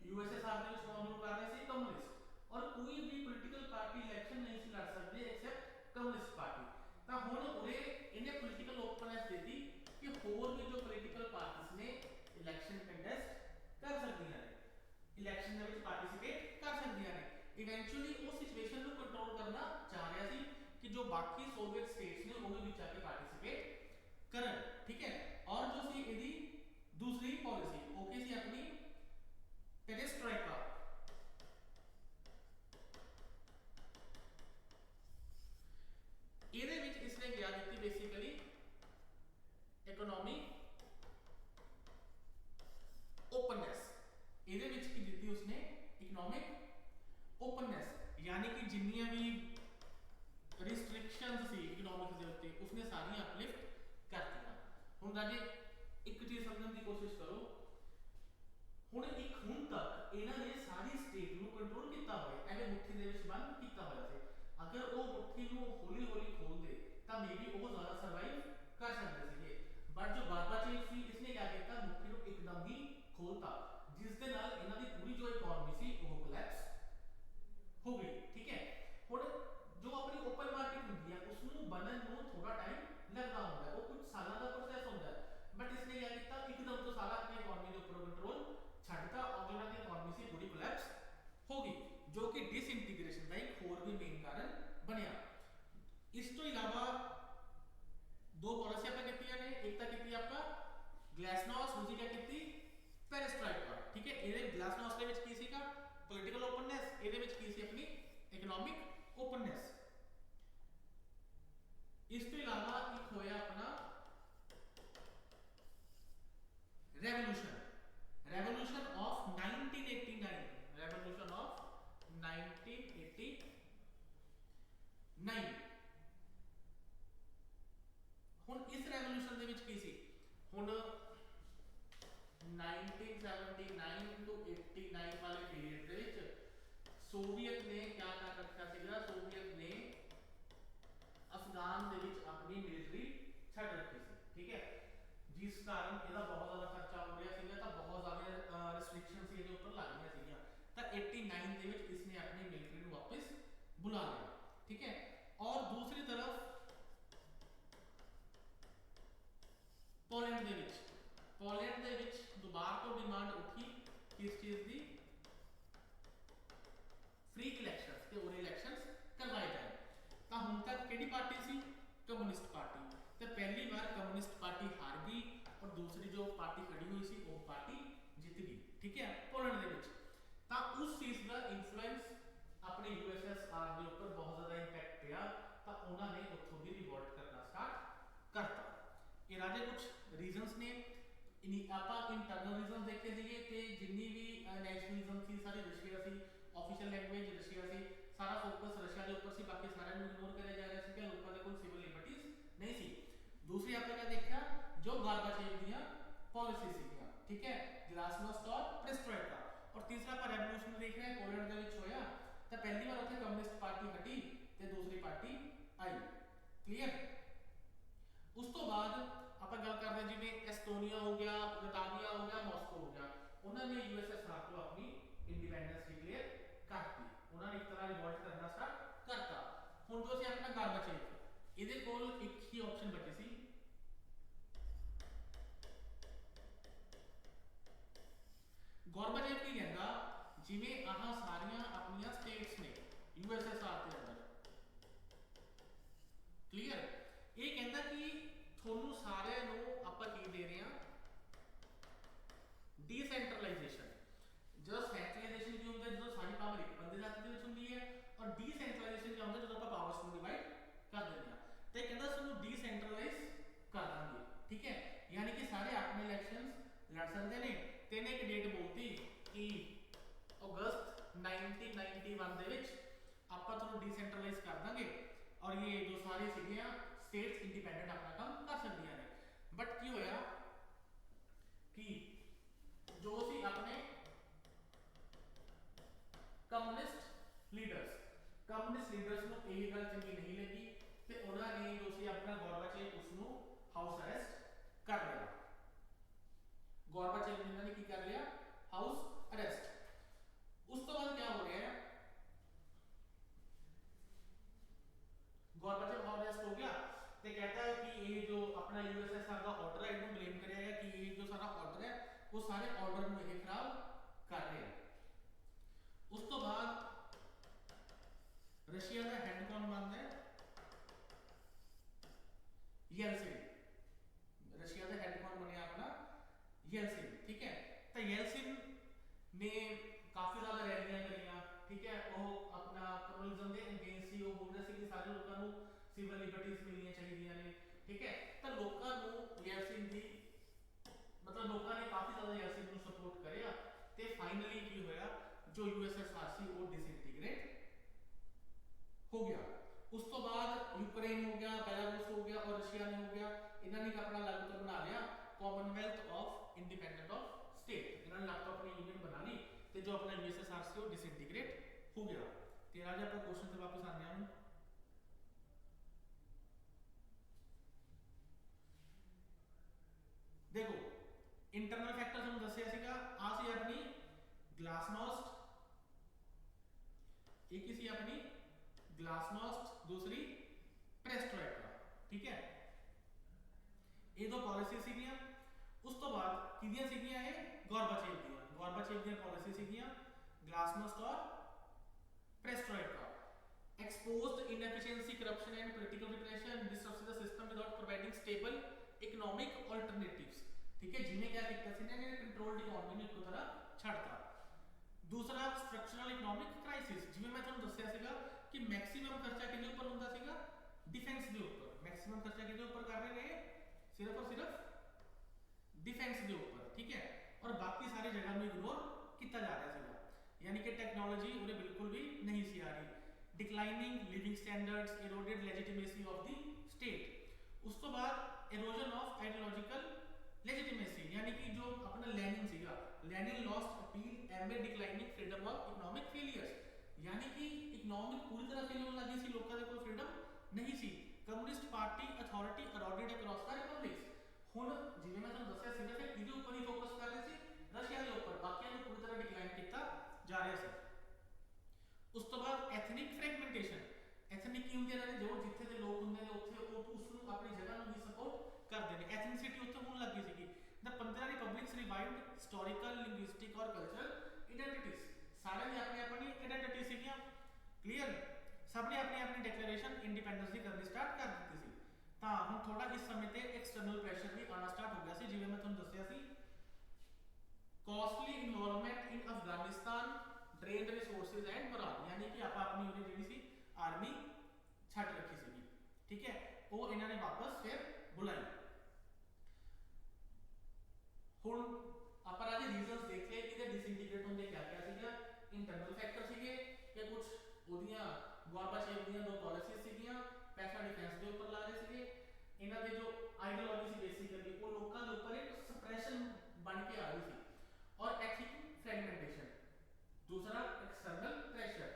यूएसएसआर दे विच कौन रूल कर रहे थे, कम्युनिस्ट, और कोई भी पॉलिटिकल पार्टी इलेक्शन नहीं सी लड़ सकती एक्सेप्ट कम्युनिस्ट पार्टी। तो हुण उरे इन्हें पॉलिटिकल ओपननेस दे दी कि होर भी जो पॉलिटिकल पार्टीज ने इलेक्शन कंटेस्ट कर सकती हैं। ਇਲੈਕਸ਼ਨ ਦੇ ਵਿੱਚ ਪਾਰਟਿਸਿਪੇਟ ਕਰ ਸਕਦੀਆਂ ਨੇ। ਇਵੈਂਚੁਅਲੀ ਉਹ ਸਿਚੁਏਸ਼ਨ ਨੂੰ ਕੰਟਰੋਲ ਕਰਨਾ ਚਾਹ ਰਿਹਾ ਸੀ ਕਿ ਜੋ ਬਾਕੀ ਸੋਵੀਅਤ ਸਟੇਟਸ ਨੇ ਉਹ ਵੀ ਵਿੱਚ ਆ ਕੇ ਪਾਰਟਿਸਿਪੇਟ ਕਰਨ, ਠੀਕ ਹੈ। ਔਰ ਜੋ ਸੀ ਇਹਦੀ दूसरी पॉलिसी ओके सी अपनी पेरेस्ट्रोइका, ਇਹਦੇ ਵਿੱਚ ਇਸਨੇ ਕਿਹਾ ਦਿੱਤੀ ਬੇਸਿਕਲੀ ਇਕਨੋਮਿਕ ओपननेस। ਇਹਦੇ ਵਿੱਚ ਕੀ ਦਿੱਤੀ ਉਸਨੇ ਇਕਨੋਮਿਕ ओपननेस, यानी कि जिन्नियां भी रिस्ट्रिक्शंस सी इकोनॉमिक्स ਦੇ ਉੱਤੇ ਉਸਨੇ ਸਾਰੀਆਂ ਅਪਲਿਫਟ ਕਰਤੀਆਂ। ਹੁਣ ਰਾਜੇ ਇੱਕ ਚੀਜ਼ ਸਮਝਣ ਦੀ ਕੋਸ਼ਿਸ਼ ਕਰੋ, ਹੁਣ ਤੱਕ ਇਹਨਾਂ ਨੇ ਸਾਰੀ ਸਟੇਟ ਨੂੰ ਕੰਟਰੋਲ ਕੀਤਾ ਹੋਇਆ, ਐਵੇਂ ਮੁੱਠੀ ਦੇ ਵਿੱਚ ਬੰਦ ਕੀਤਾ ਹੋਇਆ ਸੀ। ਅਗਰ ਉਹ ਮੁੱਠੀ ਨੂੰ ਹੌਲੀ ਹੌਲੀ ਖੋਲਦੇ ਤਾਂ ਮੇਬੀ ਉਹ ਜ਼ਿਆਦਾ ਸਰਵਾਈਵ ਕਰ ਸਕਦੇ ਸੀਗੇ, ਬਟ ਜੋ ਗੋਰਬਾਚੇਵ ਸੀ ਇਸਨੇ क्या ਕੀਤਾ, ਮੁੱਠੀ ਨੂੰ ਇੱਕਦਮ ਹੀ ਖੋਲਤਾ, ਜਿਸ ਦੇ ਨਾਲ ਇਹਨਾਂ ਦੀ ਪੂਰੀ ਜੋ ਇਕਨੋਮੀ ਸੀ ਉਹ ਕੋਲੈਪਸ ਹੋ ਗਈ, ਠੀਕ ਹੈ। ਹੁਣ ਜੋ ਆਪਣੀ ਓਪਨ ਮਾਰਕੀਟ ਹੁੰਦੀ ਹੈ ਉਸ ਨੂੰ ਬਣਨ ਨੂੰ ਥੋੜਾ ਟਾਈਮ ਲੱਗਦਾ ਹੁੰਦਾ ਹੈ, ਉਹ ਕੁਝ ਸਾਲਾਂ ਦਾ ਪ੍ਰੋਸੈਸ ਹੁੰਦਾ ਹੈ, बट इसने क्या किया एकदम तो सारा अपनी इकोनॉमी के ऊपर कंट्रोल छड्डता और जो उन्होंने इकोनॉमी सी पूरी कोलैप्स हो गई, जो कि डिसइंटीग्रेशन का एक होर भी मेन कारण बनया। इस तो इलावा दो पॉलिसी आपने कीतियां ने, एक तो कीती आपका ग्लासनोस्ट, दूसरी क्या कीती पेरेस्ट्रोइका, ठीक है। ਇਹਦੇ ग्लासनोस्ट ਦੇ ਵਿੱਚ ਕੀ ਸੀਗਾ पॉलिटिकल ओपननेस, ਇਹਦੇ ਵਿੱਚ ਕੀ ਸੀ अपनी इकोनॉमिक ओपननेस। इस तो इलावा एक होया अपना रेवोल्यूशन ऑफ 1989, रेवोल्यूशन ऑफ 1989। ਹੁਣ ਇਸ रेवोल्यूशन ਦੇ ਵਿੱਚ ਕੀ ਸੀ, ਹੁਣ 1979 to 89 ਵਾਲੇ ਪੀਰੀਅਡ ਦੇ ਵਿੱਚ सोवियत ने क्या कर रखा ਸੀਗਾ, सोवियत ने अफगान ਦੇ ਵਿੱਚ ਆਪਣੀ ਮਿलिट्री ਛੱਡ ਰੱਖੀ ਸੀ, ਠੀਕ ਹੈ, जिस कारण ਇਹਦਾ ਬਹੁਤ ਜ਼ਿਆਦਾ ਖਰਚਾ ਹੋ ਰਿਹਾ ਸੀਗਾ, ਤਾਂ ਬਹੁਤ ਜ਼ਿਆਦਾ ਰਿਸਟ੍ਰਿਕਸ਼ਨਸ ਇਹਦੇ ਉੱਪਰ ਲੱਗ ਰਹੀਆਂ ਸੀਗੀਆਂ, ਤਾਂ 89 ਦੇ ਵਿੱਚ ਇਸਨੇ ਆਪਣੀ ਮਿਲਟਰੀ ਨੂੰ ਵਾਪਸ बुला लिया, ठीक है। और दूसरी तरफ पोलैंड ਦੇ ਵਿੱਚ ਦੁਬਾਰਾ ਤੋਂ ਡਿਮਾਂਡ ਉੱਠੀ ਕਿਸ ਚੀਜ਼ ਦੀ, फ्री इलेक्शंस ਤੇ ਹੋਰ ਇਲੈਕਸ਼ਨਸ ਕਰਵਾਏ ਜਾਣ। ਤਾਂ ਹੁਣ ਤੱਕ ਕਿਹੜੀ ਪਾਰਟੀ ਸੀ, ਕਮਿਊਨਿਸਟ ਪਾਰਟੀ, ਤੇ ਪਹਿਲੀ ਵਾਰ ਕਮਿਊਨਿਸਟ ਪਾर्टी हार गई और दूसरी जो पार्टी खड़ी हुई सी वो पार्टी जीत गई, ठीक है, पोलैंड ਦੇ ਵਿੱਚ। ਤਾਂ ਉਸ ਚੀਜ਼ ਦਾ ਇਨਫਲੂਐਂਸ ਆਪਣੇ यूएसएसआर ਦੇ ਉੱਪਰ ਬਹੁਤ ਜ਼ਿਆਦਾ ਇੰਪੈਕਟ ਪਿਆ, ਤਾਂ ਉਹਨਾਂ ਨੇ ਉੱਥੋਂ ਦੀ ਰਿਵੋਲਟ ਕਰਨਾ ਸਟਾਰਟ ਕਰਤਾ। ਇਹ ਰਾਜੇ ਕੁਝ ਰੀਜ਼ਨਸ ਨੇ, ਆਪਾਂ ਇੰਟਰਨਲ ਰੀਜ਼ਨਸ ਦੇਖੇ ਸੀਗੇ ਕਿ ਜਿੰਨੀ ਵੀ ਨੈਸ਼ਨਲਿਜ਼ਮ ਸੀ ਸਾਰੀ ਰਸ਼ੀਆ ਸੀ, ऑफिशियल लैंग्वेज रशिया सी, सारा फोकस रशिया के ऊपर सी, बाकी सारे इग्नोर करा जा रहा है कि लोगों के कोई सिविल लिबर्टीज नहीं सी। दूसरी आपने क्या देखा, जो गोर्बाचेव दी पॉलिसी सी, ठीक है, ग्लासनोस्ट और पेरेस्ट्रोइका। और तीसरा पर रेवोल्यूशन देख रहे हैं पोलैंड दे विच होया, तो पहली बार उत्थे कम्युनिस्ट पार्टी हटी ते दूसरी पार्टी आई, क्लियर। उस तो बाद ਆਪਾਂ ਗੱਲ ਕਰਦੇ ਜਿਵੇਂ एस्टोनिया हो गया, लताविया हो गया, मॉस्को हो गया, उन्होंने यूएसएसआर को अपनी इंडिपेंडेंस डिक्लेयर करती, उन्होंने एक तरह रिवोल्ट करना स्टार्ट करता। ਹੁਣ ਜੋ ਸੀ ਆਪਣਾ ਗੋਰਬਾਚੇਵ, ਇਹਦੇ ਕੋਲ ਇੱਕ ਹੀ ਆਪਸ਼ਨ ਬਚੀ ਸੀ, ਗੋਰਬਾਚੇਵ ਕੀ ਕਹਿੰਦਾ, ਜਿਵੇਂ ਆਹ ਸਾਰੀਆਂ ਆਪਣੀਆਂ ਸਟੇਟਸ ਨੇ यूएसएसआर ਦੇ ਅੰਦਰ, ਕਲੀਅਰ। ਇਹ ਕਹਿੰਦਾ ਕਿ ਤੁਹਾਨੂੰ ਸਾਰਿਆਂ ਨੂੰ ਆਪਾਂ ਕੀ ਦੇ ਰਹੇ ਹਾਂ, ਡੀਸੈਂਟਰਲਾਈਜੇਸ਼ਨ। ਜਦੋਂ ਸੈਂਟਰਲਾਈਜੇਸ਼ਨ ਕੀ ਹੁੰਦਾ, ਜਦੋਂ ਸਾਰੀ ਪਾਵਰ ਇੱਕ ਬੰਦੇ ਦੇ ਹੱਥ ਦੇ ਵਿੱਚ ਹੁੰਦੀ ਹੈ, ਔਰ ਡੀਸੈਂਟਰਲਾਈਜੇਸ਼ਨ ਕੀ ਹੁੰਦਾ, ਜਦੋਂ ਆਪਾਂ ਪਾਵਰਸ ਨੂੰ ਡਿਵਾਈਡ ਕਰ ਦਿੰਦੇ ਹਾਂ। ਤੇ ਕਹਿੰਦਾ ਸਾਨੂੰ ਡੀਸੈਂਟਰਲਾਈਜ਼ ਕਰ ਦਾਂਗੇ, ਠੀਕ ਹੈ, ਯਾਨੀ ਕਿ ਸਾਰੇ ਆਪਣੇ ਇਲੈਕਸ਼ਨਸ ਲੜ ਸਕਦੇ ਨੇ। ਤੇ ਨੇ ਇੱਕ ਡੇਟ ਬੋਲਤੀ ਕਿ ਅਗਸਤ 1991 ਦੇ ਵਿੱਚ ਆਪਾਂ ਤੁਹਾਨੂੰ ਡੀਸੈਂਟਰਲਾਈਜ਼ ਕਰ ਦਾਂਗੇ, ਔਰ ਇਹ ਜੋ ਸਾਰੇ ਸੀਗੀਆਂ ਸਟੇਟਸ ਇੰਡੀਪੈਂਡੈਂਟ ਆਪਣਾ ਕੰਮ ਕਰ ਸਕਦੀਆਂ ਨੇ। ਬਟ ਕੀ ਹੋਇਆ ਕਿ ਜੋ ਸੀ ਆਪਣੇ ਕਮਿਊਨਿਸਟ ਲੀਡਰਸ ਨੂੰ ਇਹ ਗੱਲ ਚੰਗੀ ਨਹੀਂ ਲੱਗੀ, ਤੇ ਉਹਨਾਂ ਨੇ ਜੋ ਸੀ ਆਪਣਾ ਗੋਰਬਾਚੇਵ ਉਸ ਨੂੰ ਹਾਊਸ ਅਰੈਸਟ ਕਰ ਲਿਆ। ਗੋਰਬਾਚੇਵ ਨੇ ਇਹਨਾਂ ਨੇ ਕੀ ਕਰ ਲਿਆ, ਹਾਊਸ ਅਰੈਸਟ। ਉਸ ਤੋਂ ਬਾਅਦ ਕੀ ਹੋ ਰਿਹਾ ਹੈ, ਗੋਰਬਾਚੇਵ ਹਾਊਸ ਅਰੈਸਟ ਹੋ ਗਿਆ ਤੇ कहता है कि ये जो अपना यूएसएसआर का ऑर्डर है इनको ब्लेम करेगा कि ये जो सारा ऑर्डर है वो सारे ऑर्डर ਨੂੰ ਇਹ ਖਰਾਬ ਕਰ ਰਿਹਾ। येल्सिन, ठीक है। तो येल्सिन ने काफी ज्यादा रैलियां करियां, ठीक है, वो अपना कम्युनिज्म के अगेंस्ट ही वो बोल रहे थे कि सारे लोगों को सिविल लिबर्टीज मिलनी चाहिए ने, ठीक है। तो लोगों को येल्सिन दी मतलब लोगों ने काफी ज्यादा येल्सिन को सपोर्ट करया ते फाइनली की होया जो यूएसएसआर सी वो डिसइंटीग्रेट हो गया। उस तो बाद यूक्रेन हो गया, बेलारूस हो गया और रशिया ने हो गया, इन्होंने अपना लागू बना लिया Commonwealth of independent of state, इन्होंने लागू अपनी यूनियन बना ली ते जो अपना यूएसएसआर सी वो डिसइंटीग्रेट हो गया। तेरा जो अपना क्वेश्चन से वापस आने हैं देखो इंटरनल फैक्टर हम दसिया सीगा आ सी अपनी ग्लासनोस्ट, एक ही सी अपनी ग्लासनोस्ट, दूसरी पेरेस्ट्रोइका, ठीक है। ये दो पॉलिसी सीगियां। उस तो बाद किदियां सीगियां ये गोर्बाचेव दी पॉलिसी सीगियां ग्लासनोस्ट और perestroika. Exposed inefficiency, corruption and political repression, disturbs the system without providing stable economic alternatives, ठीक है। जिन्हें क्या किया सी ने कंट्रोल्ड इकोनॉमी को एक तरह छाड़ता। दूसरा स्ट्रक्चरल इकोनॉमिक क्राइसिस, जिवें मैं तुहानू दस्सिया सीगा कि मैक्सिमम खर्चा किहदे उपर हुंदा सीगा डिफेंस दे उपर, मैक्सिमम खर्चा किहदे उपर कर रहे ने सिर्फ और सिर्फ डिफेंस के ऊपर, ठीक है, और बाकी सारी जगह में इग्नोर किया जा रहा है, यानी कि टेक्नोलॉजी उन्हें बिल्कुल भी नहीं सी आ रही। Declining living standards, eroded legitimacy of the state. उस तो बाद इरोजन ऑफ आइडियोलॉजिकल लेजिटिमेसी, यानी कि जो अपना लेनिन सीगा, Lenin lost appeal embed declining freedom of economic failures, यानी कि इकोनॉमिक पूरी तरह फेल होने लगी सी, लोगों के कोई फ्रीडम नहीं सी। Communist party authority eroded across the republics. हुन जिवें मैं तुहानू दस्सिया सीगा कि किहदे उपर ही फोकस कर रहे सी, रशिया के ऊपर, बाकियां नूं पूरी तरह डिक्लाइन किया जा रहा सी। उस तो बाद एथनिक फ्रैगमेंटेशन, एथनिक की हुंदी है जो जिथे दे लोग हुंदे ने उत्थे वो उसनूं अपनी जगह नूं ही सपोर्ट करदे ने, एथनिसिटी उत्थे होण लग गई सीगी। The 15 republics revived historical linguistic और कल्चरल आइडेंटिटीज, सारे ने अपनी अपनी आइडेंटिटी सीगियां, क्लियर, सबने अपनी अपनी डिक्लेरेशन इंडिपेंडेंस दी करनी स्टार्ट कर दी सी। तां हुण थोड़ा इस समय ते एक्सटर्नल प्रेशर भी आना स्टार्ट हो गया सी, जिवें मैं तुहानू दस्सिया सी costly involvement in Afghanistan drained resources and morale, यानी कि आप अपनी उन्हें जेडी सी आर्मी छड़ रखी सी, ठीक है, वो इन्होंने वापस फिर बुलाई। हुण आप आज रीजंस देख ले कि डिसइंटीग्रेट होने क्या क्या सीगा, इंटरनल फैक्टर सीगे या कुछ ओदियां गोर्बाचेव दी दो पॉलिसीज सीगियां, पैसा डिफेंस के ऊपर ला रहे सीगे, इन्हां दे जो आइडियोलॉजी सी बेसिकली वो लोकां दे ऊपर एक सप्रेशन बन के आ रही थी, और एथिक फ्रैगमेंटेशन, दूसरा एक्सटर्नल प्रेशर।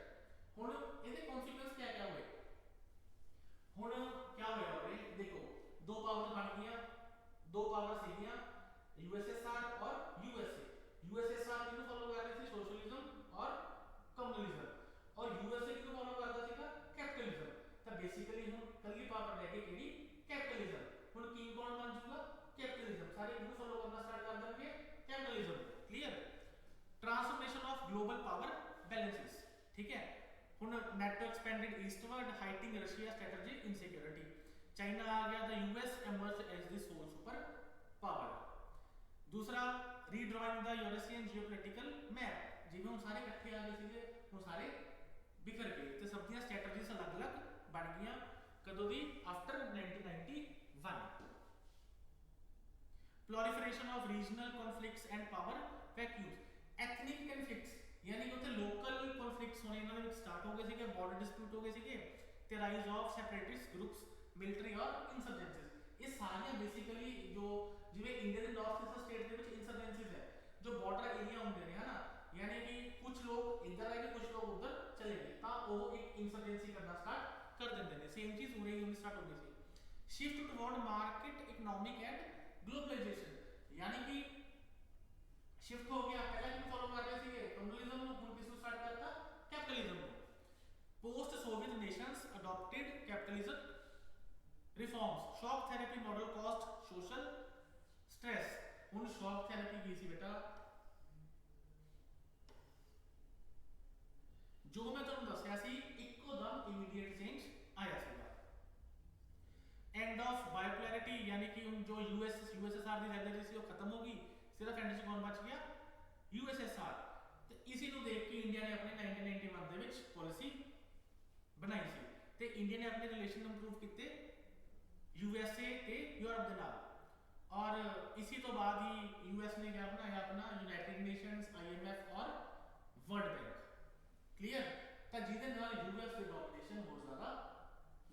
हुण इहदे कॉन्सिक्वेंस क्या क्या हुए, हुण क्या होया होवे, देखो दो पावर बन गईयां, दो पावर सीगियां यूएसएसआर और यूएसए। यूएसएसआर किहनूं फॉलो कर रही थी, सोशलिज्म और कम्युनिज्म, और यूएसए किहनूं फॉलो करदा सीगा, कैपिटलिज्म। तो बेसिकली हुण कल्ली पावर रह गई किहड़ी, कैपिटलिज्म। हुण किंग कौन बन जाऊगा, कैपिटलिज्म, सारे किहनूं फॉलो करना स्टार्ट कर देंगे, capitalism, clear. Transformation of global power balances, ठीक है। हुण NATO expanded eastward, heightening Russia strategy insecurity, China आ गया, the US emerged as the sole super power. दूसरा redrawing the Eurasian geopolitical map, जिवें हुण सारे इकट्ठे आ गए सीगे, हुण सारे बिखर गए ते सब दी स्ट्रेटजीज अलग अलग बन गईयां, कदों दी, after 1991। Proliferation of regional conflicts and power vacuums, ethnic conflicts, यानी कि उत्थे लोकल कॉन्फ्लिक्ट्स होने इन्हां दे विच स्टार्ट हो गए सीगे, बॉर्डर डिस्प्यूट हो गए सीगे, ते rise of separatist groups, military और इंसर्जेंसीज। ये सारियां बेसिकली जो जिवें इंडिया दे नॉर्थ ईस्ट स्टेट दे विच इंसर्जेंसीज है, जो बॉर्डर एरिया हुंदे ने, है ना, यानी कि कुछ लोग इधर आए कुछ लोग उधर चले गए, तां वो एक इंसर्जेंसी करना स्टार्ट कर दिंदे ने। सेम चीज उरे ही स्टार्ट हो गई सी। Shift toward market economic and globalisation, यानी कि शिफ्ट हो गया, पहले किन फॉलो कर रहे थे कम्युनिज्म नु, हुन किसनु स्टार्ट करता, कैपिटलिज्म नु। Post Soviet Nations adopted capitalism reforms, shock therapy model cost social stress. हुन शॉक थेरेपी की सी बेटा, जो मैं तुहानू दस्सिया सी इकोदम इमीडिएट चेंज आया सीगा। एंड ऑफ बायोपोलैरिटी, यानी कि जो यूएसएसआर दी रेगुलेटरी सी वो खत्म हो गई, सिर्फ इंडिया ने अपने रिलेशन इंप्रूव किए यूएसए ते यूरोप के नाल, और इसी तो बाद ही यूएस ने क्या बनाया अपना यूनाइटेड नेशंस, आईएमएफ और वर्ल्ड बैंक। क्लियर? तो जिहदे नाल यूएस की डोमिनेशन बहुत ज़्यादा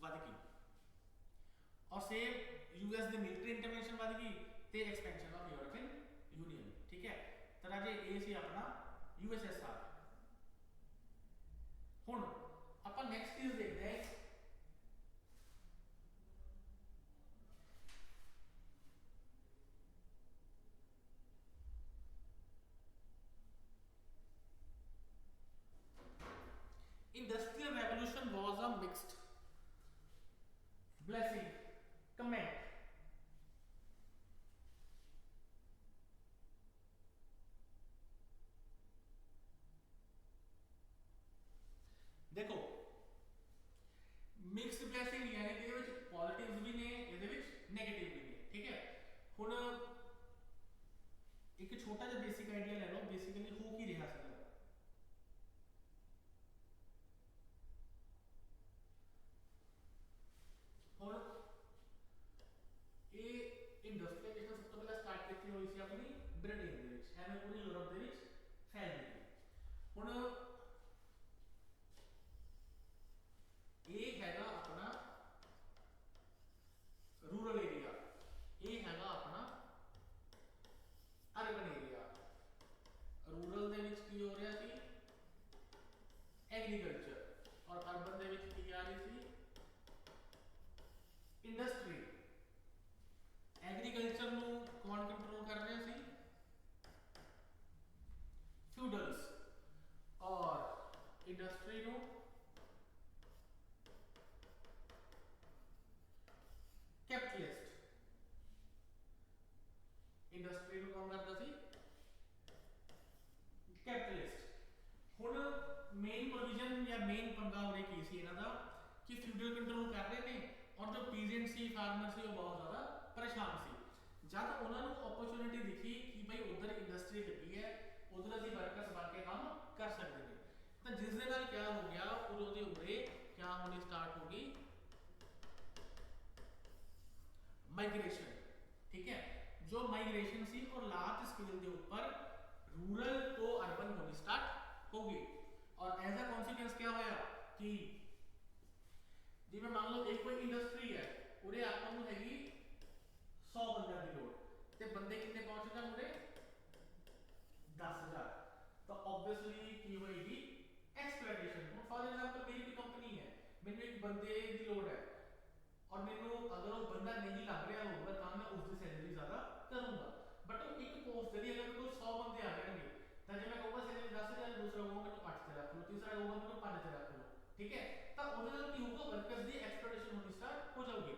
वध गई और सेम यूएस की मिलिटरी इंटरवेंशन वध गई ते एक्सपेंशन ऑफ यूरोपियन यूनियन। ठीक है, तो राजे ये सी अपना यूएसएसआर। हुण आपां नेक्स्ट चीज देखते हैं industrial revolution was a mixed blessing comment. देखो मिक्स्ड ब्लेसिंग यानी कि ਇਹਦੇ ਵਿੱਚ ਪੋਜ਼ਿਟਿਵਸ ਵੀ ਨੇ, ਇਹਦੇ ਵਿੱਚ ਨੈਗੇਟਿਵ ਵੀ ਨੇ। ਠੀਕ ਹੈ, ਹੁਣ ਇੱਕ ਛੋਟਾ ਜਿਹਾ ਬੇਸਿਕ ਆਈਡੀਆ ਲੈ ਲਓ। ਬੇਸਿਕਲੀ ਹੋ ਕੀ ਰਿਹਾ ਸੀ, ਹੁਣ ਇਹ ਇੰਡਸਟਰੀਅਲਾਈਜੇਸ਼ਨ ਸਭ ਤੋਂ ਪਹਿਲਾਂ ਸਟਾਰਟ ਕੀਤੀ ਹੋਈ ਸੀ ਆਪਣੀ ਬ੍ਰਿਟੇਨ ਦੇ ਵਿੱਚ, ਐਵੇਂ ਪੂਰੀ ਯੂਰਪ ਦੇ ਵਿੱਚ ਫੈਲ ਗਈ। ਹੁਣ ਇਹ ਹੈਗਾ ਆਪਣਾ रूरल एरिया, ये हैगा अपना अर्बन एरिया। रूरल दे विच की हो रहा सी एग्रीकल्चर और अर्बन दे विच की आ रही सी इंडस्ट्री। एग्रीकल्चर नू कौन कंट्रोल कर रहे सी? फ्यूडल्स, और इंडस्ट्री नू कैपिटलिस्ट। इंडस्ट्री को कौन करता सी? कैपिटलिस्ट। हुण मेन प्रोविजन या मेन पंगा होने की सी इन्हां दा कि फ्यूडल कंट्रोल कर रहे ने और जो पीजेंट सी फार्मर सी वो बहुत ज्यादा परेशान सी। जब उन्हां नू अपॉर्चुनिटी दिखी कि भाई उधर इंडस्ट्री लगी है, उधर असीं वर्कर्स बन के काम कर सकते हैं, तो जिस दे नाल क्या हो गया उदों दे उरे क्या होनी स्टार्ट हो गई? माइग्रेशन। ठीक है, जो माइग्रेशन सी और लार्ज स्केल के ऊपर रूरल तो अर्बन होनी स्टार्ट हो गई। और एज अ कॉन्सिक्वेंस क्या होया कि जिवें मान लो एक कोई इंडस्ट्री है, उरे आपां नूं हैगी 100 बंदे की लोड़, ते बंदे कितने पहुंच जाण उरे? 10,000। तो ऑब्वियसली की होएगी? एक्सप्लॉयटेशन। फॉर एग्जांपल मेरी कोई कंपनी है, मैंने एक बंदे की लोड़ है और मैंने अगर वो बंदा नहीं लग रहा होगा तो मैं उसकी सैलरी ज्यादा करूंगा। बट वो एक पोस्ट यदि अगर कोई 100 बंदे आ जाएंगे तो जब मैं कहूंगा सैलरी 10,000, दूसरा कहूंगा मैंने 8 से रख लो, तीसरा कहूंगा मैंने 5 से रख लो। ठीक है, तो ਉਹਦੇ ਨਾਲ ਕੀ ਹੋਊਗਾ? वर्कर्स ਦੀ एक्सप्लॉयटेशन होनी स्टार्ट हो जाएगी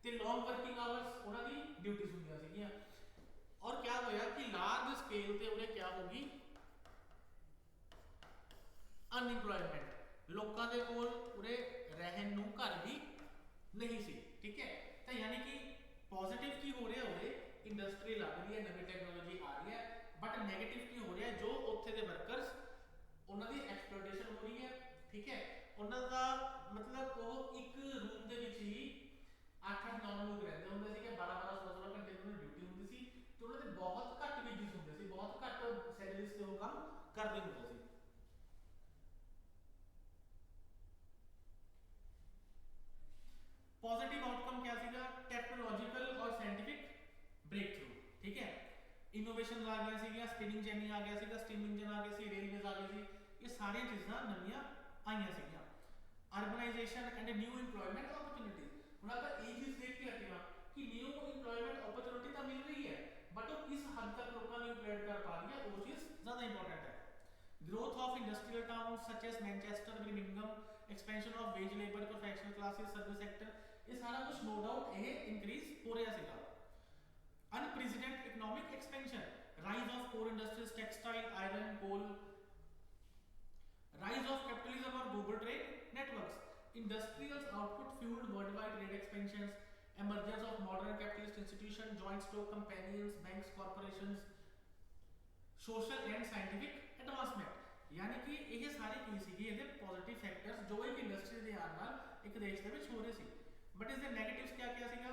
ਤੇ लॉन्ग वर्किंग आवर्स ਉਹਨਾਂ ਦੀ ਡਿਊਟੀਆਂ ਹੁੰਦੀਆਂ ਸੀਗੀਆਂ। और क्या होया कि लार्ज स्केल ਤੇ ਉਹਨੇ क्या होगी? अनएम्प्लॉयमेंट। लोगों के कोल उरे रहन ਨੂੰ घर भी नहीं सी। ठीक है, तो यानी कि पॉजिटिव की हो रहा है इंडस्ट्री लग रही है, नवी टेक्नोलॉजी आ रही है, बट नेगेटिव की हो रहा है जो उत्थे दे वर्कर्स उन्हां दी एक्सप्लॉयटेशन हो रही है। ठीक है, उन्हां दा मतलब वो एक रूम दे विच ही 8-8 9 लोग रहंदे हुंदे सी, 12-12 16 घंटे उन्हां दी ड्यूटी हुंदी सी, ते उन्हां दे बहुत घੱਟ वेजेस हुंदे सी, बहुत घੱਟ सैलरीज ते वो काम करदे हुंदे सी। पॉजिटिव आउटकम क्या सीगा? टेक्नोलॉजिकल और साइंटिफिक ब्रेक थ्रू। ठीक है, इनोवेशन आ गया सीगा, स्पिनिंग जेनी आ गया सीगा, स्टीम इंजन आ गए सी, रेलवेज आ गए सी, ये सारी चीज़ां नवीं आईयां सीगियां। Urbanisation and new employment opportunities. हुण आपां ये चीज़ देख के हटे हां कि न्यू इंप्लॉयमेंट अपॉर्चुनिटी तो मिल रही है, बट वो किस हद तक लोगों को इंप्लॉयड कर पा रही है, वो चीज़ ज़्यादा इंपॉर्टेंट है। Growth of industrial towns such as Manchester, Birmingham, expansion of wage labour, professional classes, service sector, ये सारा कुछ नो डाउट ये इंक्रीज हो रहा सीगा। Unprecedented economic expansion, rise of core industries, textile, iron, coal, rise of capitalism और global trade networks, industrial output fuelled worldwide trade expansions, emergence of modern capitalist institution, joint stock companies, banks, corporations, social and scientific advancement। यानी कि ये सारे की सीगे ਇਹਦੇ positive factors जो एक इंडस्ट्री ਦੇ ਆਉਣ ਨਾਲ ਇੱਕ ਦੇਸ਼ ਦੇ ਵਿੱਚ ਹੋ ਰਹੇ ਸੀ। ਬਟ ਇਸ ਦੇ ਨੈਗੇਟਿਵਸ ਕਿਆ ਕਿਆ ਸੀਗਾ?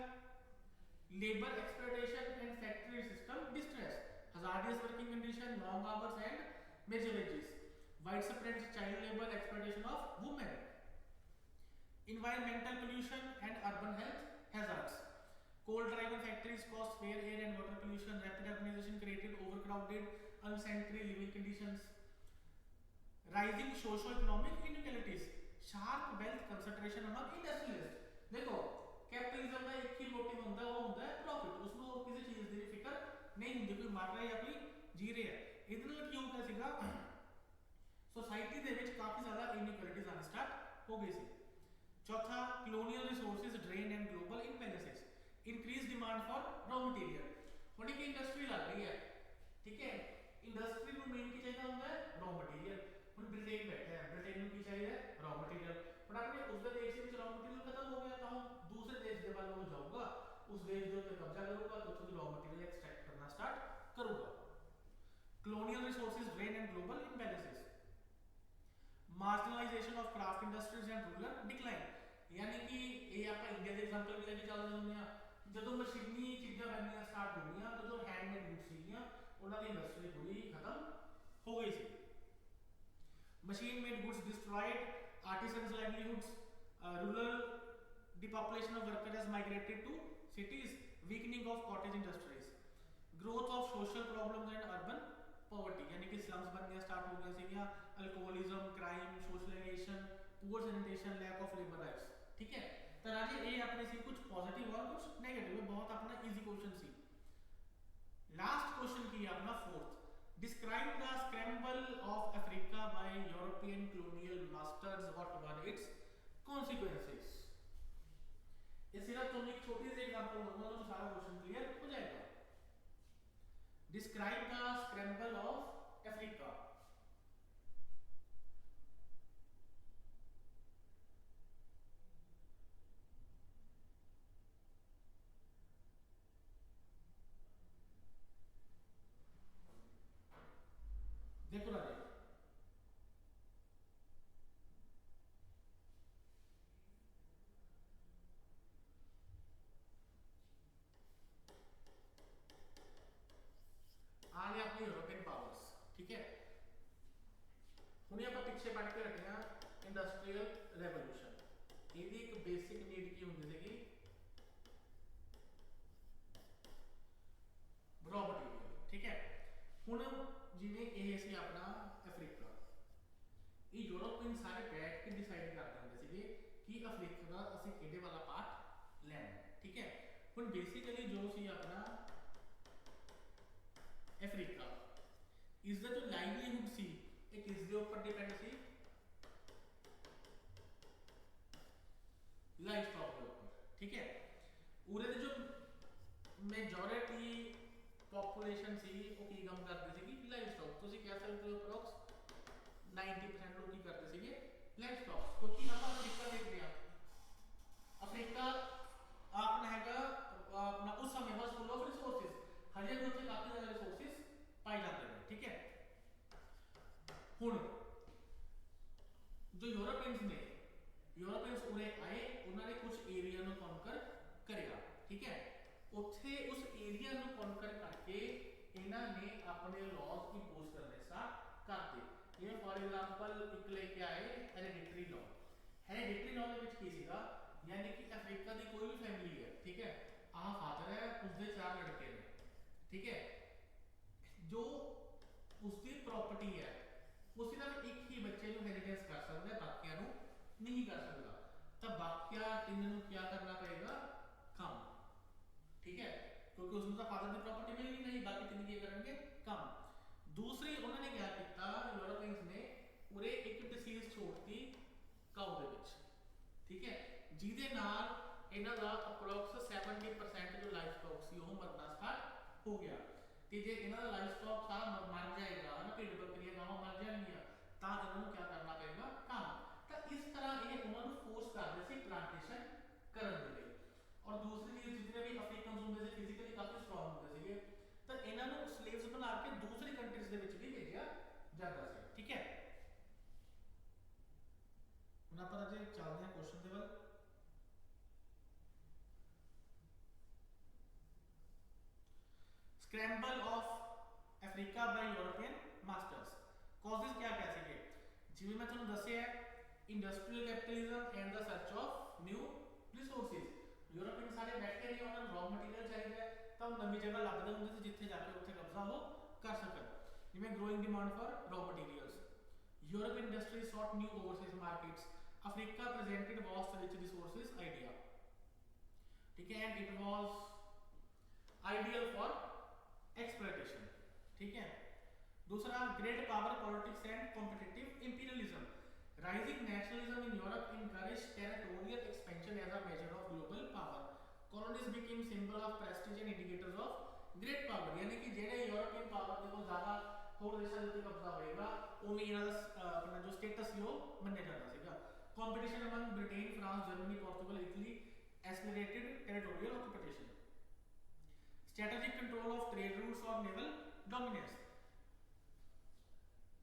Labour exploitation and factory system distress, hazardous working condition, long hours and major wages, widespread child labor, exploitation of women, environmental pollution and urban health hazards, coal driven factories cause fair air and water pollution, rapid urbanization created overcrowded unsanitary living conditions, rising socio-economic inequalities, sharp wealth concentration among industrialists। देखो capitalism का एक ही motive होता है, वो होता है profit, उसमें और किसी चीज की फिक्र नहीं होती, कोई मर रहा है या कोई जी रहा है। ਇਹਦੇ ਨਾਲ ਕੀ ਹੁੰਦਾ ਸੀਗਾ, सोसाइटी ਦੇ ਵਿੱਚ ਕਾਫੀ ਜ਼ਿਆਦਾ ਇਨਇਕੁਐਲਿਟੀਜ਼ ਆਉਣਾ ਸਟਾਰਟ ਹੋ ਗਈ ਸੀ। चौथा, colonial resources drain and global imbalances, increased demand for raw material। ਹੁਣ ਇੱਕ ਇੰਡਸਟਰੀ ਲੱਗ ਰਹੀ ਹੈ, ਠੀਕ ਹੈ, ਇੰਡਸਟਰੀ ਨੂੰ ਮੇਨ ਕੀ ਚਾਹੀਦਾ ਹੁੰਦਾ ਹੈ? raw material। ਹੁਣ ਬ੍ਰਿਟੇਨ ਬੈਠਾ ਹੈ, ਬ੍ਰਿਟੇਨ ਨੂੰ ਕੀ ਚਾਹੀਦਾ ਹੈ? raw material। ਪਰ ਆਪਣੇ ਉਸ ਦੇ ਦੇਸ਼ ਵਿੱਚ raw material ਖਤਮ ਹੋ ਗਿਆ ਤਾਂ ਹੁਣ ਦੂਸਰੇ ਦੇਸ਼ ਦੇ ਵੱਲ ਉਹ ਜਾਊਗਾ, ਉਸ ਦੇਸ਼ ਦੇ ਉੱਤੇ ਕਬਜ਼ਾ ਕਰੂਗਾ ਤੇ ਉੱਥੋਂ ਦੀ raw material ਐਕਸਟ੍ਰੈਕਟ ਕਰਨਾ ਸਟਾਰਟ ਕਰੂਗਾ। colonial resources drain and global imbalances, marginalization of craft industries and rural decline। यानी कि ये आप इंडिया के एग्जांपल भी लेके चल रहे हैं, ਜਦੋਂ ਮਸ਼ੀਨੀ ਚੀਜ਼ਾਂ ਬਣਨੀਆਂ ਸਟਾਰਟ ਹੋ ਗਈਆਂ ਤਾਂ ਜੋ ਹੈਂਡਮੇਡ ਗੁੱਡਸ ਸੀਗੀਆਂ ਉਹਨਾਂ ਦੀ ਇੰਡਸਟਰੀ ਪੂਰੀ ਖਤਮ ਹੋ ਗਈ ਸੀ। Machine made goods destroyed artisans livelihoods, rural depopulation of workers has migrated to cities, weakening of cottage industries, growth of social problems and urban poverty। यानी कि slums बननियां स्टार्ट हो गई सीगियां, alcoholism, crime, socialisation, poor sanitation, lack of labour rights. ठीक है, तो राजे ये अपने सी कुछ पॉजिटिव और कुछ नेगेटिव है, बहुत अपना इजी क्वेश्चन सी। लास्ट क्वेश्चन की अपना fourth, describe the scramble of Africa by European colonial masters, what were its consequences। ये सिर्फ तुम एक छोटी सी एग्जांपल दूंगा तो सारा क्वेश्चन क्लियर हो जाएगा। Describe the scramble of Africa. देखो राजे, आ गया अपनी यूरोपियन पावर्स। ठीक है, हुणे आप पिछे पढ़ के रखे हैं इंडस्ट्रियल रेवोल्यूशन। ये एक बेसिक नीड की होंगी थी रॉ मटेरियल। ठीक है, हुण जिवें ये सी अपना अफ्रीका, ये यूरोपियन सारे बैठ के डिसाइड करते होंगे सीगे कि अफ्रीका का असं किहड़े वाला पार्ट लैना। ठीक है, हुण बेसिकली जो सी अपना अफ्रीका, इसका जो लाइवलीहुड सी ये किसके ऊपर डिपेंड सी? लाइफ स्टॉक के ऊपर। ठीक है, उरे जो मेजॉरिटी पॉपुलेशन सी वो की काम करती सी लाइफ स्टॉक। तुसी कह सकते हो अप्रॉक्स 90% लोग की करते सीगे लाइफ स्टॉक। क्योंकि आप अफ्रीका देख रहे हैं, अफ्रीका अपना हैगा अपना उस समय बस फुल ऑफ रिसोर्सेज, हजे भी उत्थे काफी ज्यादा रिसोर्सेज पाए जाते हैं। ठीक है, हुण जो यूरोपियंस उरे आए, उन्होंने कुछ एरिया नु कॉन्कर करिया। ठीक है, उत्थे उस एरिया नु कॉन्कर करके इन्हां ने अपने लॉज इंपोज करने स्टार्ट कर दिए। ये फॉर एग्जांपल एक लेके आए हेरिडिटरी लॉ। हेरिडिटरी लॉ ਦੇ ਵਿੱਚ ਕੀ ਸੀਗਾ, यानी कि अफ्रीका की कोई भी फैमिली है, ठीक है, आ फादर है, उसके 4 लड़के ने। ठीक है, जो उसकी प्रॉपर्टी है वो सिर्फ एक ही बच्चे को इनहेरिटेंस कर सकता है, बाकियां नु नहीं कर सकता। तब बाकियां तीनों नु क्या करना पड़ेगा? कम। ठीक है, क्योंकि उसमें तो फादर की प्रॉपर्टी मिलेगी नहीं, बाकी तीन क्या करेंगे? कम। दूसरी उन्होंने क्या किया, यूरोपियंस ने पूरे एक डिसीज छोड़ती काऊ दे विच। ठीक है, जिहदे नाल इन्हां दा अप्रॉक्स 70% जो लाइफ स्टॉक सी वो मरना स्टार्ट हो गया। ते जे इन्हां दा लाइफ स्टॉक सारा मर जाएगा ना, भेड़ बकरियां गावां मर जाएंगियां, तां इन्हां नूं क्या करना पएगा? काम। तां इस तरह ये उन्हां नूं फोर्स करदे सी प्लांटेशन करन दे लई। और दूसरी चीज, जितने भी अफ्रीकन होंदे सी फिजिकली काफी स्ट्रांग होंदे सीगे, तां इन्हां नूं स्लेव्स बना के दूसरी कंट्रीज दे विच भी भेजिया जांदा सी। ठीक है, हुण आपां अजे चलदे हां क्वेश्चन दे वल। Scramble of Africa by European masters. Causes क्या क्या सीगे जिवें मैं तुहानूं दस्सिया industrial capitalism and the search of new resources. European सारे बैठे नहीं उन्होंने रॉ मटीरियल चाहिए तो नवी जगह लभदे हुंदे सी जिथे जाके उत्थे कब्जा वो कर सकन, जिवें growing demand for raw materials. European industry sought new overseas markets. Africa presented vast rich resources idea, ठीक है, and it was ideal for exploitation, ठीक है। दूसरा great power politics and competitive imperialism. Rising nationalism in Europe encouraged territorial expansion as a measure of global power. Colonies became symbol of prestige and indicators of great power। यानी कि जेड़े European power दे कोल ज्यादा होर देशां दे उत्ते कब्जा होएगा उवें इन्हां दा अपना जो स्टेटस सी वो मन्निया जांदा सीगा। Competition among Britain, France, Germany, Portugal, Italy accelerated territorial occupation. Strategic control of trade routes or naval dominance.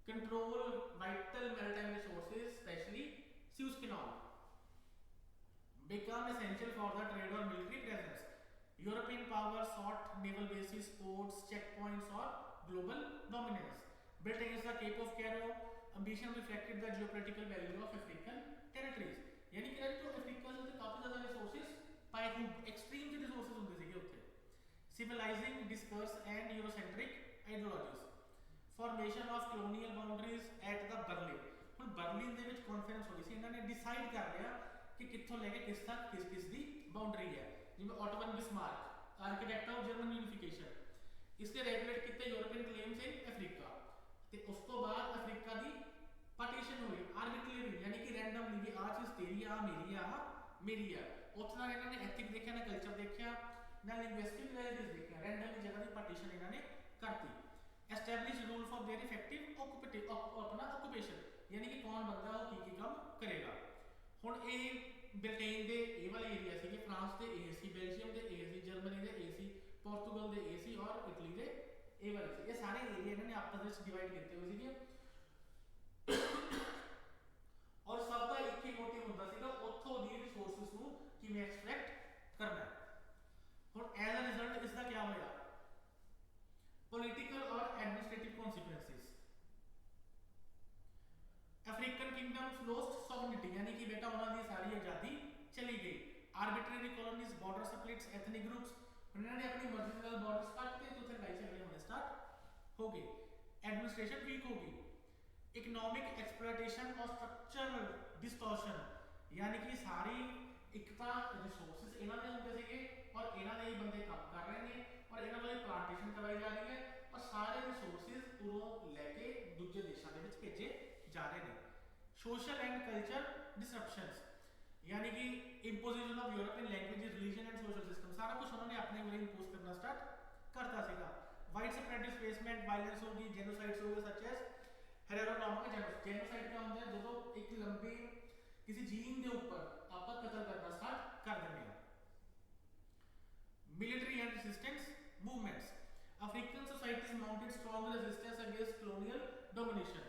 Control vital maritime resources, especially Suez Canal, become essential for the trade or military presence. European powers sought naval bases, ports, checkpoints, or global dominance. Built against the Cape of Cairo, ambition reflected the geopolitical value of African territories. यानी कि जो Africa से काफी ज्यादा resources पाए हुए extreme से resources होंदे सीगे उत्थे। Civilizing discourse and Eurocentric ideologies. Formation of colonial boundaries at the Berlin। ਹੁਣ ਬਰਲਿਨ ਦੇ ਵਿੱਚ ਕਾਨਫਰੰਸ ਹੋਈ ਸੀ, ਇਹਨਾਂ ਨੇ ਡਿਸਾਈਡ ਕਰ ਲਿਆ ਕਿ ਕਿੱਥੋਂ ਲੈ ਕੇ ਕਿਸ ਤੱਕ ਕਿਸ ਕਿਸ ਦੀ ਬਾਉਂਡਰੀ ਹੈ। ਜਿਵੇਂ Otto von Bismarck architect of German unification, इसने रेगुलेट किए यूरोपियन क्लेम्स इन अफ्रीका। ਤੇ ਉਸ ਤੋਂ ਬਾਅਦ ਅਫਰੀਕਾ ਦੀ ਪਾਰਟੀਸ਼ਨ ਹੋਈ ਆਰਬਿਟਰਰੀ, ਯਾਨੀ ਕਿ ਰੈਂਡਮਲੀ ਵੀ ਆ ਚੀਜ਼ ਤੇਰੀ ਆ ਮੇਰੀ ਆ ਮੇਰੀ ਆ। ਉੱਥੇ ਨਾਲ ਇਹਨਾਂ ਨੇ ਐਥਿਕ ਦੇਖਿਆ ਨਾ ਕਲਚਰ ਦੇਖਿਆ ਨਾ ਲਿੰਗੁਇਸਟਿਕ ਵੈਲਿਊਜ਼ ਦੇਖਿਆ, ਰੈਂਡਮਲੀ ਜਗ੍ਹਾ ਦੀ ਪਾਰਟੀਸ਼ਨ ਇਹਨਾਂ ਨੇ ਕਰਤੀ। Establish rule for their effective अपना ऑक्यूपेशन, यानी कि कौन बंदा वो की काम करेगा। हुण ये ब्रिटेन के ये वाले एरिया सी, फ्रांस के ए सी, बेल्जियम के ए सी, जर्मनी के ए सी, पोर्तुगल के ए सी और इटली के ए वाले सी। ये सारे एरिया इन्होंने आपस में डिवाइड किए हुए थे और सबका एक ही मोटिव होंदा सीगा उत्थों दी रिसोर्सेस नूं किवें एक्सट्रैक्ट करना। हुण एज अ रिजल्ट इसका क्या होया, पॉलिटिकल और administrative consequences. African kingdoms lost sovereignty, यानी कि बेटा उन्होंने सारी आजादी चली गई। Arbitrary colonies, border splits, ethnic groups, उन्होंने अपनी मर्जी से बॉर्डर्स काट के तो फिर लड़ाई झगड़े होने स्टार्ट हो गए। एडमिनिस्ट्रेशन वीक हो गई। इकोनॉमिक एक्सप्लॉयटेशन और स्ट्रक्चरल डिस्टॉर्शन, यानी कि सारी एक तो रिसोर्सेज इन्हां दे हुंदे सीगे और इन्हां दे ही बंदे काम कर रहे हैं और इन्हां वाली प्लांटेशन करवाई जा रही है और सारे रिसोर्सेज उरों लैके दूजे देशों के भेजे जा रहे हैं। सोशल एंड कल्चर डिसरप्शंस, यानी कि imposition of European languages, religion and social system, सारा कुछ उन्होंने अपने ऊपर इंपोज करना स्टार्ट करता सीगा। वाइड स्प्रेड डिस्प्लेसमेंट, वायलेंस होगी, जेनोसाइड्स हो गए सच एज हेरोनॉमिक जेनोसाइड क्या होता है जो एक लंबी किसी जीन के ऊपर आप कत्ल करना स्टार्ट कर देंगे। Military and resistance movements, African societies mounted strong resistance against colonial domination.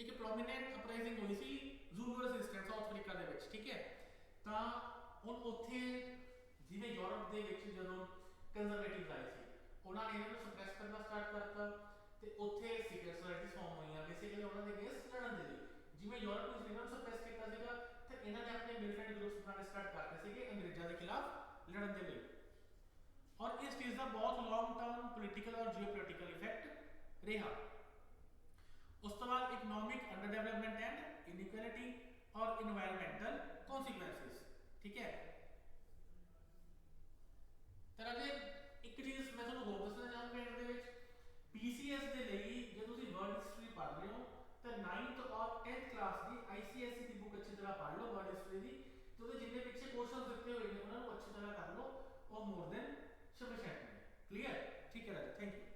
एक प्रोमिनेंट अपराइजिंग हुई सी Zulu resistance south Africa they विच, ठीक है। ਤਾਂ ਹੁਣ ਉੱਥੇ ਜਿਵੇਂ ਯੂਰਪ ਦੇ ਵਿੱਚ ਜਦੋਂ ਕੰਜ਼ਰਵੇਟਿਵ ਆਏ ਸੀ ਉਹਨਾਂ ਨੇ ਇਹਨਾਂ ਨੂੰ ਸਪਰੈਸ ਕਰਨਾ ਸਟਾਰਟ ਕਰਤਾ ਤੇ ਉੱਥੇ ਸੀਕ੍ਰੇਟ ਸੋਸਾਇਟੀਜ਼ ਫਾਰਮ ਹੋਈਆਂ ਬੇਸਿਕਲੀ ਉਹਨਾਂ ਦੇ ਅਗੇਂਸਟ ਲੜਨ ਦੇ ਲਈ। ਜਿਵੇਂ ਯੂਰਪ ਨੇ ਇਹਨਾਂ ਨੂੰ ਸਪਰੈਸ ਕੀਤਾ ਸੀਗਾ ਤੇ ਇਹਨਾਂ ਨੇ ਆਪਣੇ ਮਿਲੀਟੈਂਟ ਗਰੁੱਪਸ ਬਣਾਉਣੇ ਸਟਾਰਟ ਕਰਤੇ ਸੀਗੇ ਅੰਗਰੇਜ਼ਾਂ ਦੇ ਖਿਲਾਫ ਲੜਨ ਦੇ ਲਈ। और इस चीज का बहुत लॉन्ग टर्म पॉलिटिकल और जियोपॉलिटिकल इफेक्ट रहा। उस तो बाद economic under development and inequality और इन्वायरमेंटल कॉन्सिक्वेंसेस, ठीक है। तरह के एक चीज मैं ਤੁਹਾਨੂੰ ਹੋਰ ਦੱਸਣਾ ਚਾਹਾਂਗਾ ਇਹਦੇ ਵਿੱਚ ਪੀਸੀਐਸ ਦੇ ਲਈ ਜੇ ਤੁਸੀਂ ਵਰਲਡ ਹਿਸਟਰੀ ਪੜ੍ਹ ਰਹੇ ਹੋ ਤਾਂ 9th ਔਰ 10th ਕਲਾਸ ਦੀ ਆਈਸੀਐਸਈ ਦੀ ਬੁੱਕ ਅੱਛੀ ਤਰ੍ਹਾਂ ਪੜ੍ਹ ਲਓ ਵਰਲਡ ਹਿਸਟਰੀ ਦੀ, ਤੇ ਉਹਦੇ ਜਿੰਨੇ ਪਿੱਛੇ ਕੁਐਸਚਨਸ ਦਿੱਤੇ ਹੋਏ ਨੇ ਉਹਨਾਂ ਨੂੰ ਅੱਛੀ ਤਰ੍ਹਾਂ ਕਰ ਲਓ और मोर देन sufficient, clear, ठीक है, थैंक यू।